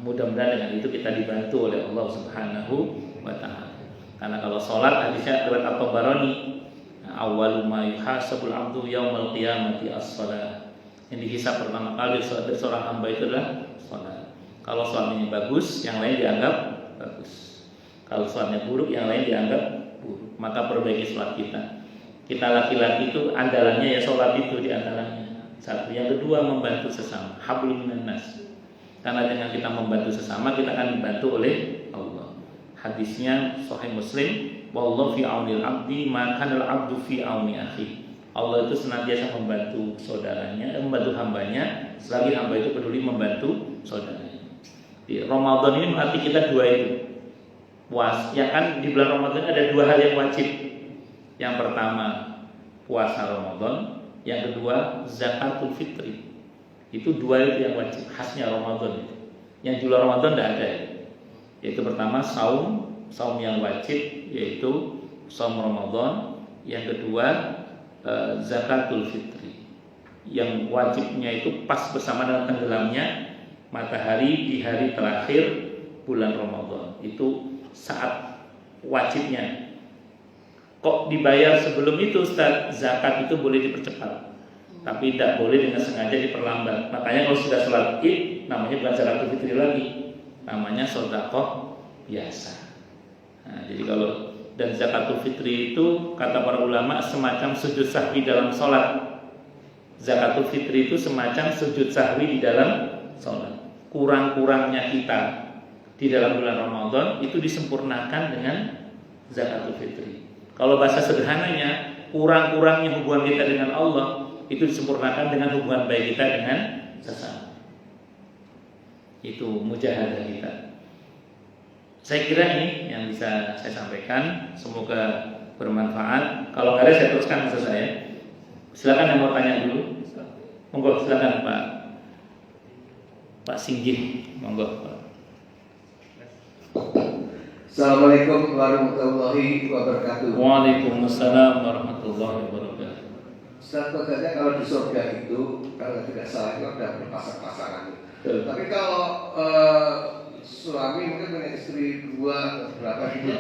Mudah-mudahan dengan itu kita dibantu oleh Allah Subhanahu wa Ta'ala. Karena kalau sholat hadisnya riwayat At-Tabarani, awwalu ma yuhasabul 'abdu yaumal qiyamati as-shalah. Yang dihisab pertama kali dari seorang hamba itu adalah sholat. Kalau suaminya bagus, yang lain dianggap bagus. Kalau suaminya buruk, yang lain dianggap buruk. Maka perbaiki sholat kita. Kita laki-laki itu andalannya ya sholat itu di antaranya. Satu, yang kedua membantu sesama. Hablum minan nas. Karena dengan kita membantu sesama, kita akan dibantu oleh Allah. Hadisnya Sahih Muslim, wallahu fi aunil abdi ma kanal abdu fi auni akhi. Allah itu senantiasa membantu saudaranya, membantu hambanya selagi hamba itu peduli membantu saudaranya. Di Ramadan ini berarti kita dua itu. Ya kan di bulan Ramadan ada dua hal yang wajib. Yang pertama puasa Ramadan, yang kedua zakatul fitri. Itu dua itu yang wajib, khasnya Ramadan itu. Yang di luar Ramadan tidak ada. Yaitu pertama saum yang wajib yaitu saum Ramadan. Yang kedua zakatul fitri. Yang wajibnya itu pas bersama dengan tenggelamnya matahari di hari terakhir bulan Ramadan. Itu saat wajibnya. Kok dibayar sebelum itu Ustaz? Zakat itu boleh dipercepat, tapi tidak boleh dengan sengaja diperlambat. Makanya kalau sudah sholat Id, namanya bukan zakatul fitri lagi, namanya sedekah biasa. Nah, jadi kalau dan zakatul fitri itu kata para ulama semacam sujud sahwi dalam sholat. Zakatul fitri itu semacam sujud sahwi di dalam sholat. Kurang-kurangnya kita di dalam bulan Ramadan itu disempurnakan dengan zakatul fitri. Kalau bahasa sederhananya, kurang-kurangnya hubungan kita dengan Allah itu disempurnakan dengan hubungan baik kita dengan sesama. Itu mujahadah kita. Saya kira ini yang bisa saya sampaikan. Semoga bermanfaat. Kalau nggak ada saya teruskan maksud saya. Silakan yang mau tanya dulu. Monggo silakan Pak Singgih. Monggo Pak. Assalamualaikum warahmatullahi wabarakatuh. Waalaikumsalam warahmatullahi wabarakatuh. Ustaz, katanya kalau di surga itu kalau tidak salah itu ada berpasang-pasangan. Tapi kalau suami mungkin punya istri dua berapa gitu.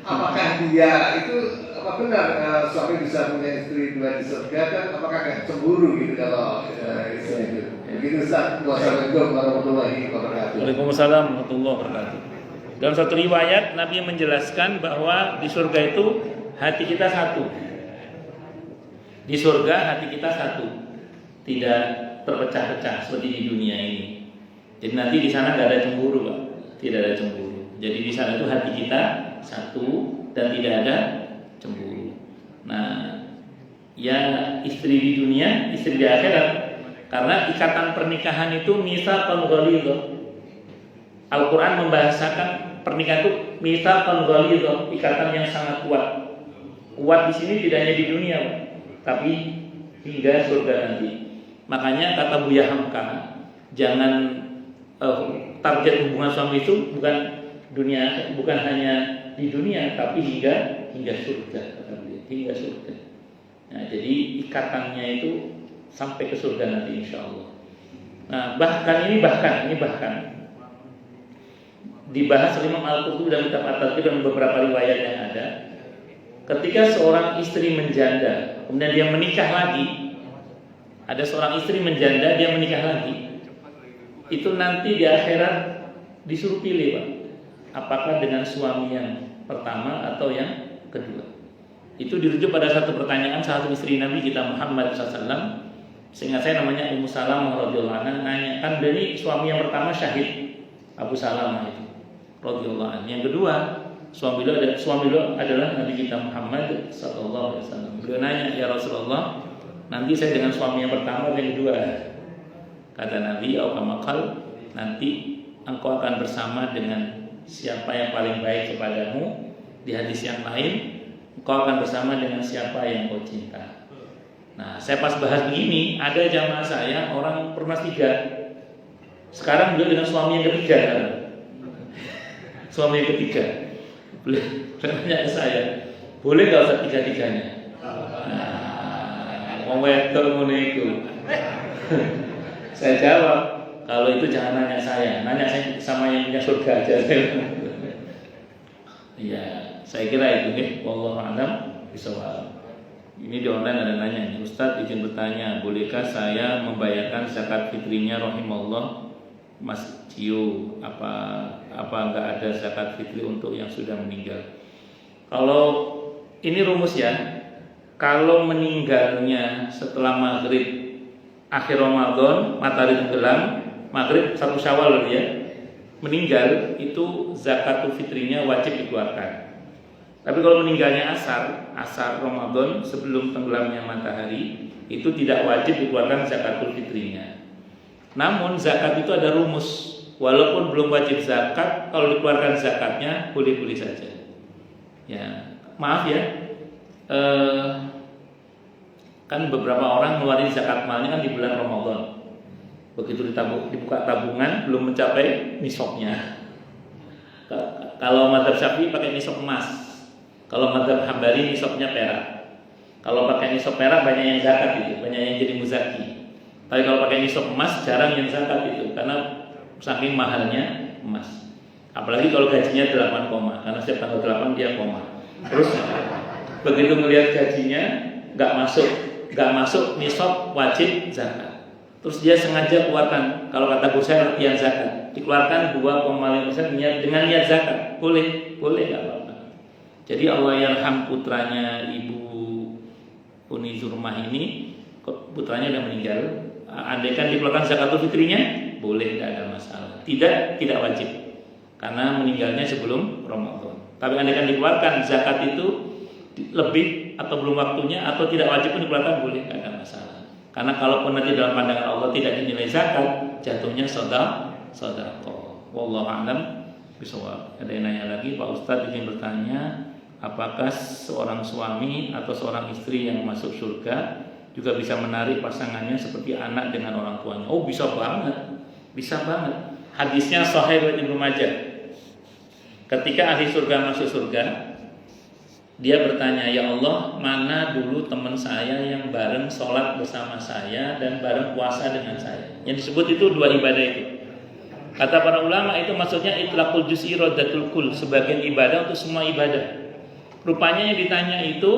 Apakah dia itu apa benar suami bisa punya istri dua di surga dan apakah nggak cemburu gitu kalau istri itu? Begitu Ustaz. Wassalamualaikum warahmatullahi wabarakatuh. Waalaikumsalam warahmatullahi wabarakatuh. Dalam satu riwayat Nabi menjelaskan bahwa di surga itu hati kita satu. Di surga hati kita satu, tidak terpecah-pecah seperti di dunia ini. Jadi nanti di sana tidak ada cemburu, Pak. Tidak ada cemburu. Jadi di sana itu hati kita satu dan tidak ada cemburu. Nah, ya istri di dunia, istri di akhirat. Karena ikatan pernikahan itu mitsaqun ghalidh. Al-Quran membahasakan pernikahan itu mitsaqan ghalidha, ikatan yang sangat kuat. Kuat di sini tidak hanya di dunia, tapi hingga surga nanti. Makanya kata Buya Hamka, jangan target hubungan suami itu bukan dunia, bukan hanya di dunia, tapi hingga surga, kata beliau, hingga surga. Nah, jadi ikatannya itu sampai ke surga nanti insya Allah. Nah, bahkan dibahas oleh Imam Al-Qurtubi dalam kitab At-Tafsir dan beberapa riwayat yang ada. Ketika seorang istri menjanda, kemudian dia menikah lagi, ada seorang istri menjanda, dia menikah lagi, itu nanti di akhirat disuruh pilih, Pak, apakah dengan suami yang pertama atau yang kedua. Itu dirujuk pada satu pertanyaan satu istri Nabi kita Muhammad SAW. Seingat saya namanya Ummu Salamah radhiyallahu anha, nanya, kan dari suami yang pertama syahid Abu Salamah itu radhiyallahu anhu. Yang kedua, suami beliau adalah Nabi kita Muhammad sallallahu alaihi wasallam. Beliau nanya, "Ya Rasulullah, nanti saya dengan suami yang pertama dan yang kedua?" Kata Nabi, "Au kama qal, nanti engkau akan bersama dengan siapa yang paling baik kepadamu." Di hadis yang lain, engkau akan bersama dengan siapa yang kau cinta. Nah, saya pas bahas begini, ada jamaah saya orang pernah 3. Sekarang beliau dengan suami yang ketiga. Suami yang ketiga. Beliau nanya ke saya, boleh gak usah 3-3-nya? Wong wedok ngono iku. Saya jawab, kalau itu jangan nanya saya sama yang punya surga aja. Iya, saya kira itu nih. Wallahu a'lam bishawab. Ini di online ada nanya, Ustadz izin bertanya, bolehkah saya membayarkan zakat fitrinya rahimallah Mas Cio? Apa enggak ada zakat fitri untuk yang sudah meninggal? Kalau ini rumus ya, kalau meninggalnya setelah maghrib akhir Ramadan, matahari tenggelam, maghrib 1 Syawal ya, meninggal itu zakatul fitrinya wajib dikeluarkan. Tapi kalau meninggalnya asar Ramadan sebelum tenggelamnya matahari, itu tidak wajib dikeluarkan zakatul fitrinya. Namun zakat itu ada rumus, walaupun belum wajib zakat, kalau dikeluarkan zakatnya boleh-boleh saja. Ya, maaf ya, kan beberapa orang ngeluarin zakat malnya kan di bulan Ramadan. Begitu dibuka tabungan belum mencapai nisabnya. Kalau mazhab Syafi'i pakai nisab emas. Kalau mazhab Hambali nisabnya perak. Kalau pakai nisab perak banyak yang zakat itu, banyak yang jadi muzaki. Tapi kalau pakai nisab emas jarang yang zakat itu karena saking mahalnya emas. Apalagi kalau gajinya 8 koma, karena setiap tanggal 8 dia koma. Terus begitu melihat gajinya nggak masuk nisab wajib zakat. Terus dia sengaja keluarkan, kalau kata guru saya latihan zakat, dikeluarkan 2,5% dengan niat zakat, boleh nggak apa-apa. Jadi Allah yarham putranya Ibu Uni Zurmah ini, putranya udah meninggal. Andaikan dikeluarkan zakatul fitrinya, boleh, tidak ada masalah. Tidak wajib, karena meninggalnya sebelum Ramadan. Tapi andaikan dikeluarkan zakat itu lebih atau belum waktunya atau tidak wajib pun dikeluarkan, boleh, tidak ada masalah. Karena kalaupun nanti dalam pandangan Allah tidak dinilai zakat, jatuhnya sedekah. Wallahu a'lam bishawab. Ada yang nanya lagi, Pak Ustadz ingin bertanya, apakah seorang suami atau seorang istri yang masuk surga juga bisa menarik pasangannya seperti anak dengan orang tuanya? Oh, bisa banget. Hadisnya Sahih riwayat Ibnu Majah. Ketika ahli surga masuk surga, dia bertanya, "Ya Allah, mana dulu teman saya yang bareng sholat bersama saya dan bareng puasa dengan saya?" Yang disebut itu 2 ibadah itu. Kata para ulama itu maksudnya itlaqul juz'i raddatul kull, sebagian ibadah untuk semua ibadah. Rupanya yang ditanya itu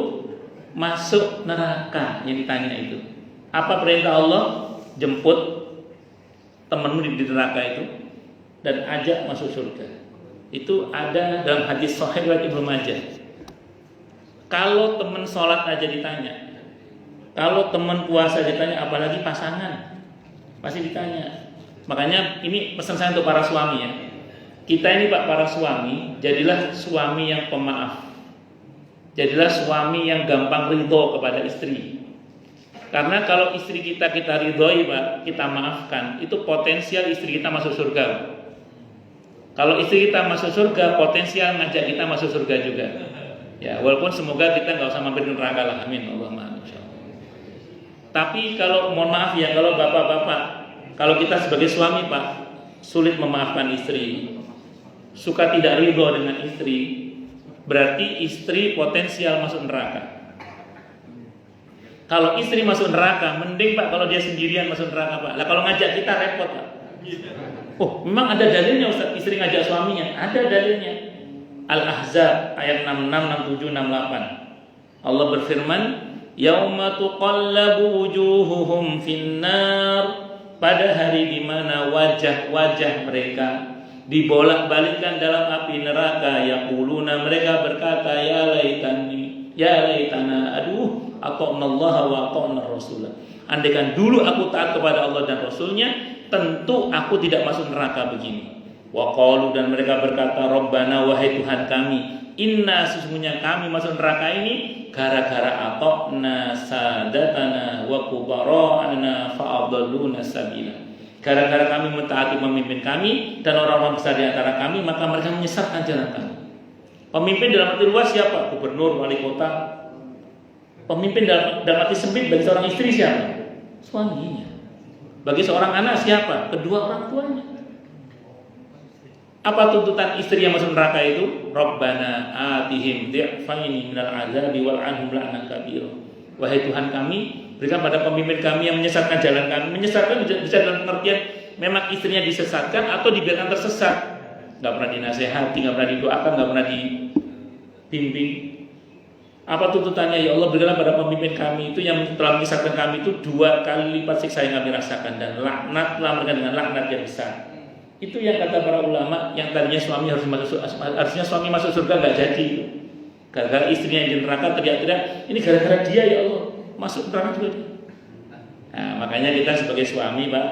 masuk neraka, yang ditanya itu. Apa perintah Allah? Jemput temanmu di neraka itu dan ajak masuk surga. Itu ada dalam hadis Sahih riwayat Ibnu Majah. Kalau teman sholat aja ditanya, kalau teman puasa ditanya, apalagi pasangan, pasti ditanya. Makanya ini pesan saya untuk para suami ya. Kita ini Pak, para suami, jadilah suami yang pemaaf. Jadilah suami yang gampang ridho kepada istri. Karena kalau istri kita ridhoi Pak, kita maafkan, itu potensial istri kita masuk surga. Kalau istri kita masuk surga, potensial ngajak kita masuk surga juga. Ya, walaupun semoga kita nggak usah mampir ke neraka lah, amin, Allahumma amin. Tapi kalau mohon maaf ya, kalau bapak-bapak, kalau kita sebagai suami Pak sulit memaafkan istri, suka tidak ridho dengan istri, berarti istri potensial masuk neraka. Kalau istri masuk neraka, mending Pak kalau dia sendirian masuk neraka Pak. Lah kalau ngajak kita repot Pak. Oh, memang ada dalilnya Ustaz, istri ngajak suaminya, ada dalilnya. Al-Ahzab ayat 66, 67, 68. Allah berfirman, "Yauma tuqallabu wujuhuhum finnar." Pada hari di mana wajah-wajah mereka dibolak-balikkan dalam api neraka, yaquluna, mereka berkata, ya laitani, ya laitana, aduh, ata'nallaha wa ata'nar rasulah. Andaikan dulu aku taat kepada Allah dan Rasulnya, tentu aku tidak masuk neraka begini. Wa qalu, dan mereka berkata, Rabbana, wahai Tuhan kami, inna, sesungguhnya kami masuk neraka ini gara-gara ata'na sadatana wa kubara'ana fa'adalluna sabila. Gara-gara kami mentaati pemimpin kami dan orang-orang besar di antara kami, maka mereka menyesatkan jalan kami. Pemimpin dalam arti luas siapa? Gubernur, wali kota. Pemimpin dalam arti sempit bagi seorang istri siapa? Suaminya. Bagi seorang anak siapa? Kedua orang tuanya. Apa tuntutan istri yang masuk neraka itu? Rabbana atihim dhi'faini minal azabi wal anhum la'nan kabira. Wahai Tuhan kami, berikan pada pemimpin kami yang menyesatkan jalan kami. Menyesatkan bisa dalam pengertian memang istrinya disesatkan atau dibiarkan tersesat. Enggak pernah dinasehati, enggak pernah didoakan, enggak pernah dibimbing. Apa tuntutannya? Ya Allah, berikanlah pada pemimpin kami itu yang telah menyesatkan kami itu 2 kali lipat siksa yang kami rasakan, dan laknatlah mereka dengan laknat yang besar. Itu yang kata para ulama, yang tadinya suami harusnya suami masuk surga nggak jadi. Gara-gara istrinya di neraka teriak-teriak, ini gara-gara dia ya Allah masuk neraka juga dia. Nah, makanya kita sebagai suami Pak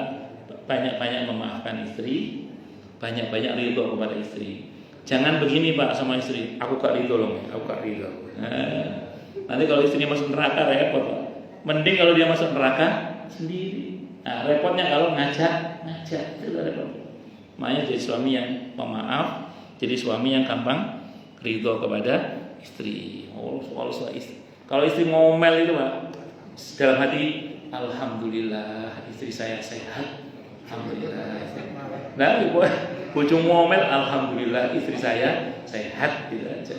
banyak-banyak memaafkan istri, banyak-banyak ridho kepada istri. Jangan begini Pak sama istri, aku gak ridho loh, aku gak ridho. Nah, nanti kalau istrinya masuk neraka repot Pak. Mending kalau dia masuk neraka sendiri. Nah, repotnya kalau ngajak itu repot. Makanya jadi suami yang pemaaf, jadi suami yang gampang ridho kepada istri. Kalau istri ngomel itu Pak, dalam hati, alhamdulillah istri saya sehat, alhamdulillah. Nah, bojo ngomel, alhamdulillah istri saya sehat, gitu aja.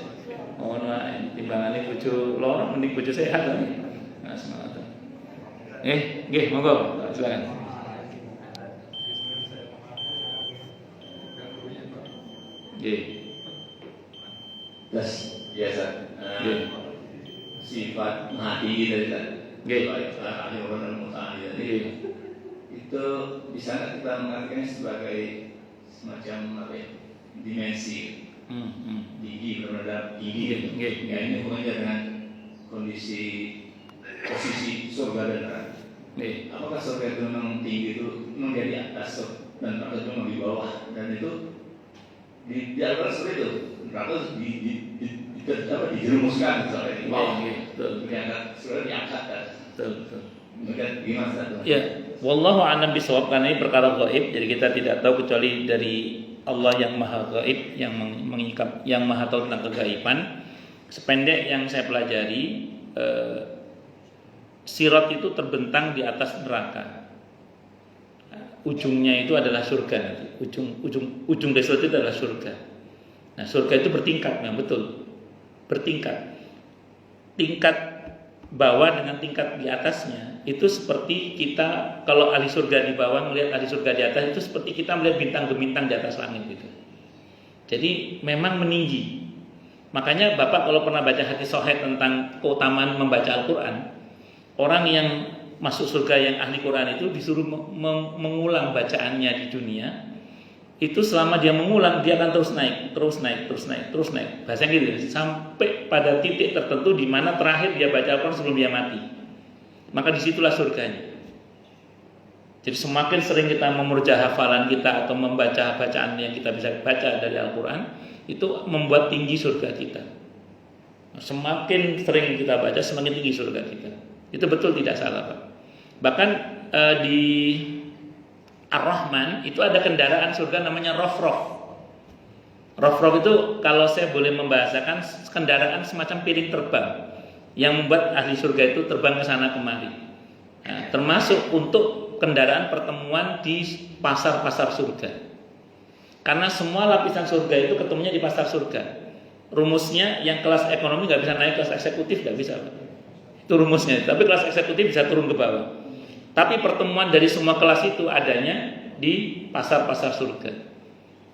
Oh, nah, timbangannya bojo loro mending bojo sehat kan. Nah, semangat. Nggih, monggo, silakan. Yes, biasa. Sifat menghadiri dari akhir dan mutakhir itu bisa kita mengartikan sebagai semacam dimensi tinggi, benar-benar tinggi. Ya, ini hubungannya dengan kondisi posisi surga dan neraka. Apakah surga itu memang tinggi, itu memang di atas dan neraka itu memang di bawah, dan itu di Al-Quran seperti itu, neraka dijerumuskan misalnya di bawah, diangkat, surga diangkat kan. Betul. Gimana? Ya, wallahu a'lam bishawab, karena ini perkara gaib, jadi kita tidak tahu kecuali dari Allah yang maha gaib, yang mengikap, yang maha tahu tentang kegaiban. Sependek yang saya pelajari, sirat itu terbentang di atas neraka. Ujungnya itu adalah surga nanti. Ujung dari sirat itu adalah surga. Nah, surga itu bertingkat, memang betul. Bertingkat. Tingkat bawah dengan tingkat di atasnya itu seperti kita kalau ahli surga di bawah melihat ahli surga di atas, itu seperti kita melihat bintang gemintang di atas langit gitu. Jadi memang meninggi. Makanya Bapak kalau pernah baca hadis sahih tentang keutamaan membaca Al-Quran, orang yang masuk surga yang ahli Quran itu disuruh mengulang bacaannya di dunia. Itu selama dia mengulang, dia akan terus naik. Bahasanya gitu, sampai pada titik tertentu di mana terakhir dia baca Al-Quran sebelum dia mati. Maka disitulah surganya. Jadi semakin sering kita memurjah hafalan kita atau membaca bacaan yang kita bisa baca dari Al-Quran, itu membuat tinggi surga kita. Semakin sering kita baca, semakin tinggi surga kita. Itu betul, tidak salah Pak. Bahkan di Ar-Rahman itu ada kendaraan surga namanya Rof-Rof. Rof-rof itu kalau saya boleh membahasakan kendaraan semacam piring terbang yang membuat ahli surga itu terbang ke sana kemari. Nah, termasuk untuk kendaraan pertemuan di pasar-pasar surga. Karena semua lapisan surga itu ketemunya di pasar surga. Rumusnya yang kelas ekonomi nggak bisa naik, kelas eksekutif nggak bisa. Itu rumusnya. Tapi kelas eksekutif bisa turun ke bawah. Tapi pertemuan dari semua kelas itu adanya di pasar-pasar surga.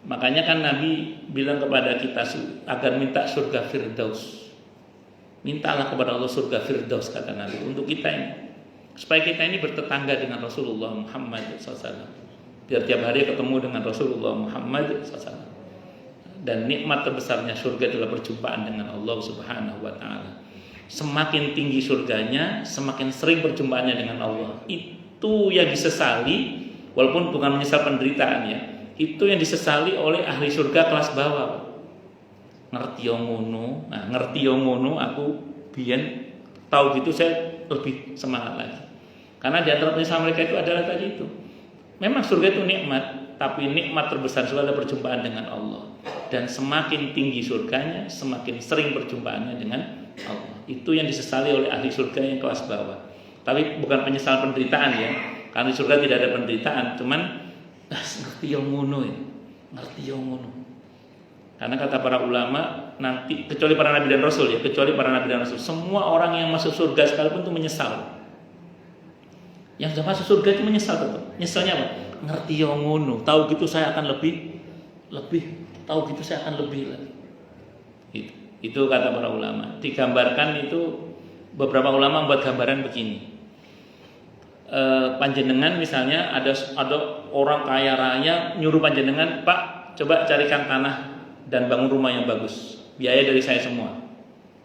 Makanya kan Nabi bilang kepada kita agar minta surga Firdaus. Mintalah kepada Allah surga Firdaus, kata Nabi, untuk kita ini. Supaya kita ini bertetangga dengan Rasulullah Muhammad SAW. Biar tiap hari ketemu dengan Rasulullah Muhammad SAW. Dan nikmat terbesarnya surga adalah perjumpaan dengan Allah Subhanahu wa Ta'ala. Semakin tinggi surganya, semakin sering perjumpaannya dengan Allah. Itu yang disesali, walaupun bukan menyesal penderitaan ya. Itu yang disesali oleh ahli surga kelas bawah. Ngerti yang ngono, nah ngerti yang ngono aku biyen tahu gitu saya lebih semangat lagi. Karena di antara penyesal mereka itu adalah tadi itu. Memang surga itu nikmat, tapi nikmat terbesar surga adalah perjumpaan dengan Allah. Dan semakin tinggi surganya, semakin sering perjumpaannya dengan Allah. Itu yang disesali oleh ahli surga yang kelas bawah. Tapi bukan penyesal penderitaan ya. Karena di surga tidak ada penderitaan, cuman ngerti yang ngono ya. Ngerti yang ngono. Karena kata para ulama, nanti kecuali para nabi dan rasul ya, kecuali para nabi dan rasul, semua orang yang masuk surga sekalipun itu menyesal. Yang sudah masuk surga itu menyesal tetap. Nyesalnya apa? Ngerti yang ngono. Tahu gitu saya akan lebih tahu gitu saya akan lebih lagi. Itu kata para ulama. Digambarkan itu beberapa ulama membuat gambaran begini. Panjenengan misalnya ada orang kaya raya nyuruh panjenengan, Pak, coba carikan tanah dan bangun rumah yang bagus. Biaya dari saya semua.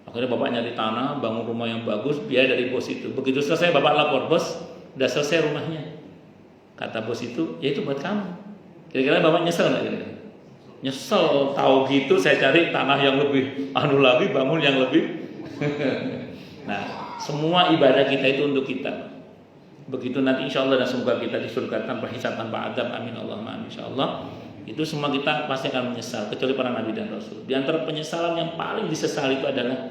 Akhirnya bapak nyari tanah, bangun rumah yang bagus, biaya dari bos itu. Begitu selesai bapak lapor, bos, udah selesai rumahnya. Kata bos itu, ya itu buat kamu. Kira-kira bapak nyesel nggak kira-kira? Nyesel, tahu gitu saya cari tanah yang lebih lagi, bangun yang lebih. Nah, semua ibadah kita itu untuk kita. Begitu nanti insya Allah dan semoga kita di surga tanpa hisab, tanpa adab, amin Allahumma amin insya Allah. Itu semua kita pasti akan menyesal, kecuali para nabi dan rasul. Di antara penyesalan yang paling disesali itu adalah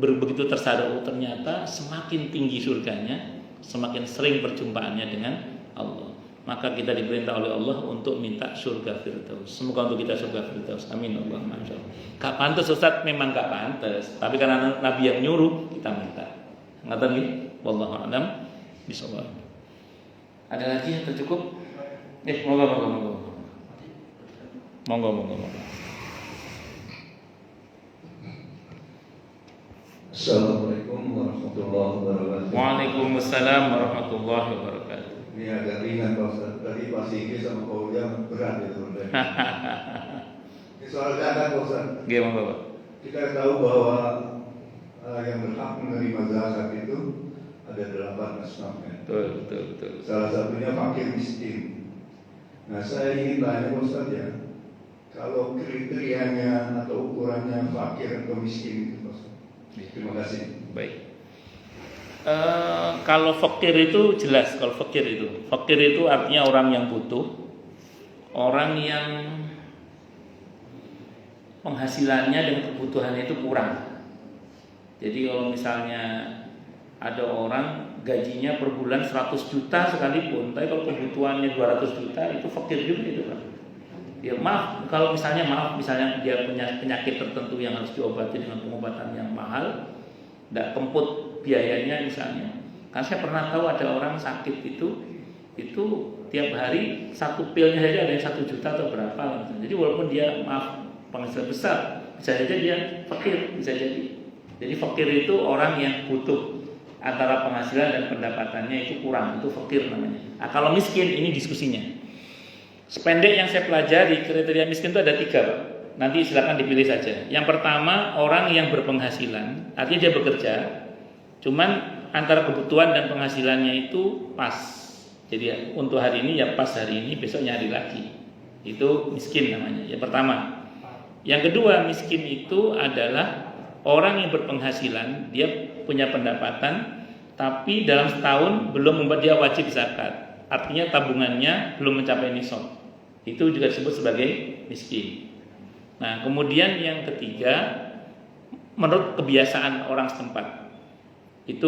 begitu tersadar, ternyata semakin tinggi surganya, semakin sering perjumpaannya dengan Allah. Maka kita diperintah oleh Allah untuk minta surga Firdaus. Semoga untuk kita surga Firdaus. Amin Allahumma amin. Gak pantas Ustaz, memang gak pantas. Tapi karena Nabi yang nyuruh, kita minta. Ngatain gitu? Wallahu a'lam bishawab. Ada lagi yang tercukup? Monggo. Assalamualaikum warahmatullahi wabarakatuh. Waalaikumsalam warahmatullahi wabarakatuh. Ini agak ringan Pak Ustaz. Tadi Pak Sigi sama Pak Ujang berat itu. Ini soal zakat Pak Ustaz. Gimana Bapak? Kita tahu bahwa yang berhak menerima zakat itu ada 8 asnafnya. Betul. Salah satunya fakir miskin. Nah saya ingin tanya Pak Ustaz ya, kalau kriterianya atau ukurannya fakir atau miskin itu Pak Ustaz. Terima kasih. Baik. Kalau fakir itu jelas. Kalau fakir itu artinya orang yang butuh, orang yang penghasilannya dan kebutuhannya itu kurang. Jadi kalau misalnya ada orang gajinya per bulan 100 juta sekalipun, tapi kalau kebutuhannya 200 juta itu fakir juga itu kan. Ya kalau misalnya dia punya penyakit tertentu yang harus diobati dengan pengobatan yang mahal, tidak kemput biayanya misalnya. Karena saya pernah tahu ada orang sakit itu tiap hari satu pilnya saja ada yang 1 juta atau berapa. Jadi walaupun dia penghasilan besar, bisa saja dia fakir, bisa jadi. Jadi fakir itu orang yang butuh, antara penghasilan dan pendapatannya itu kurang, itu fakir namanya. Nah, kalau miskin ini diskusinya. Sependek yang saya pelajari, kriteria miskin itu ada 3 Pak. Nanti silakan dipilih saja. Yang pertama, orang yang berpenghasilan, artinya dia bekerja, cuman antara kebutuhan dan penghasilannya itu pas. Jadi untuk hari ini ya pas hari ini, besok nyari lagi. Itu miskin namanya. Yang pertama. Yang kedua, miskin itu adalah orang yang berpenghasilan, dia punya pendapatan, tapi dalam setahun belum membuat dia wajib zakat. Artinya tabungannya belum mencapai nisab. Itu juga disebut sebagai miskin. Nah, kemudian yang ketiga, menurut kebiasaan orang setempat itu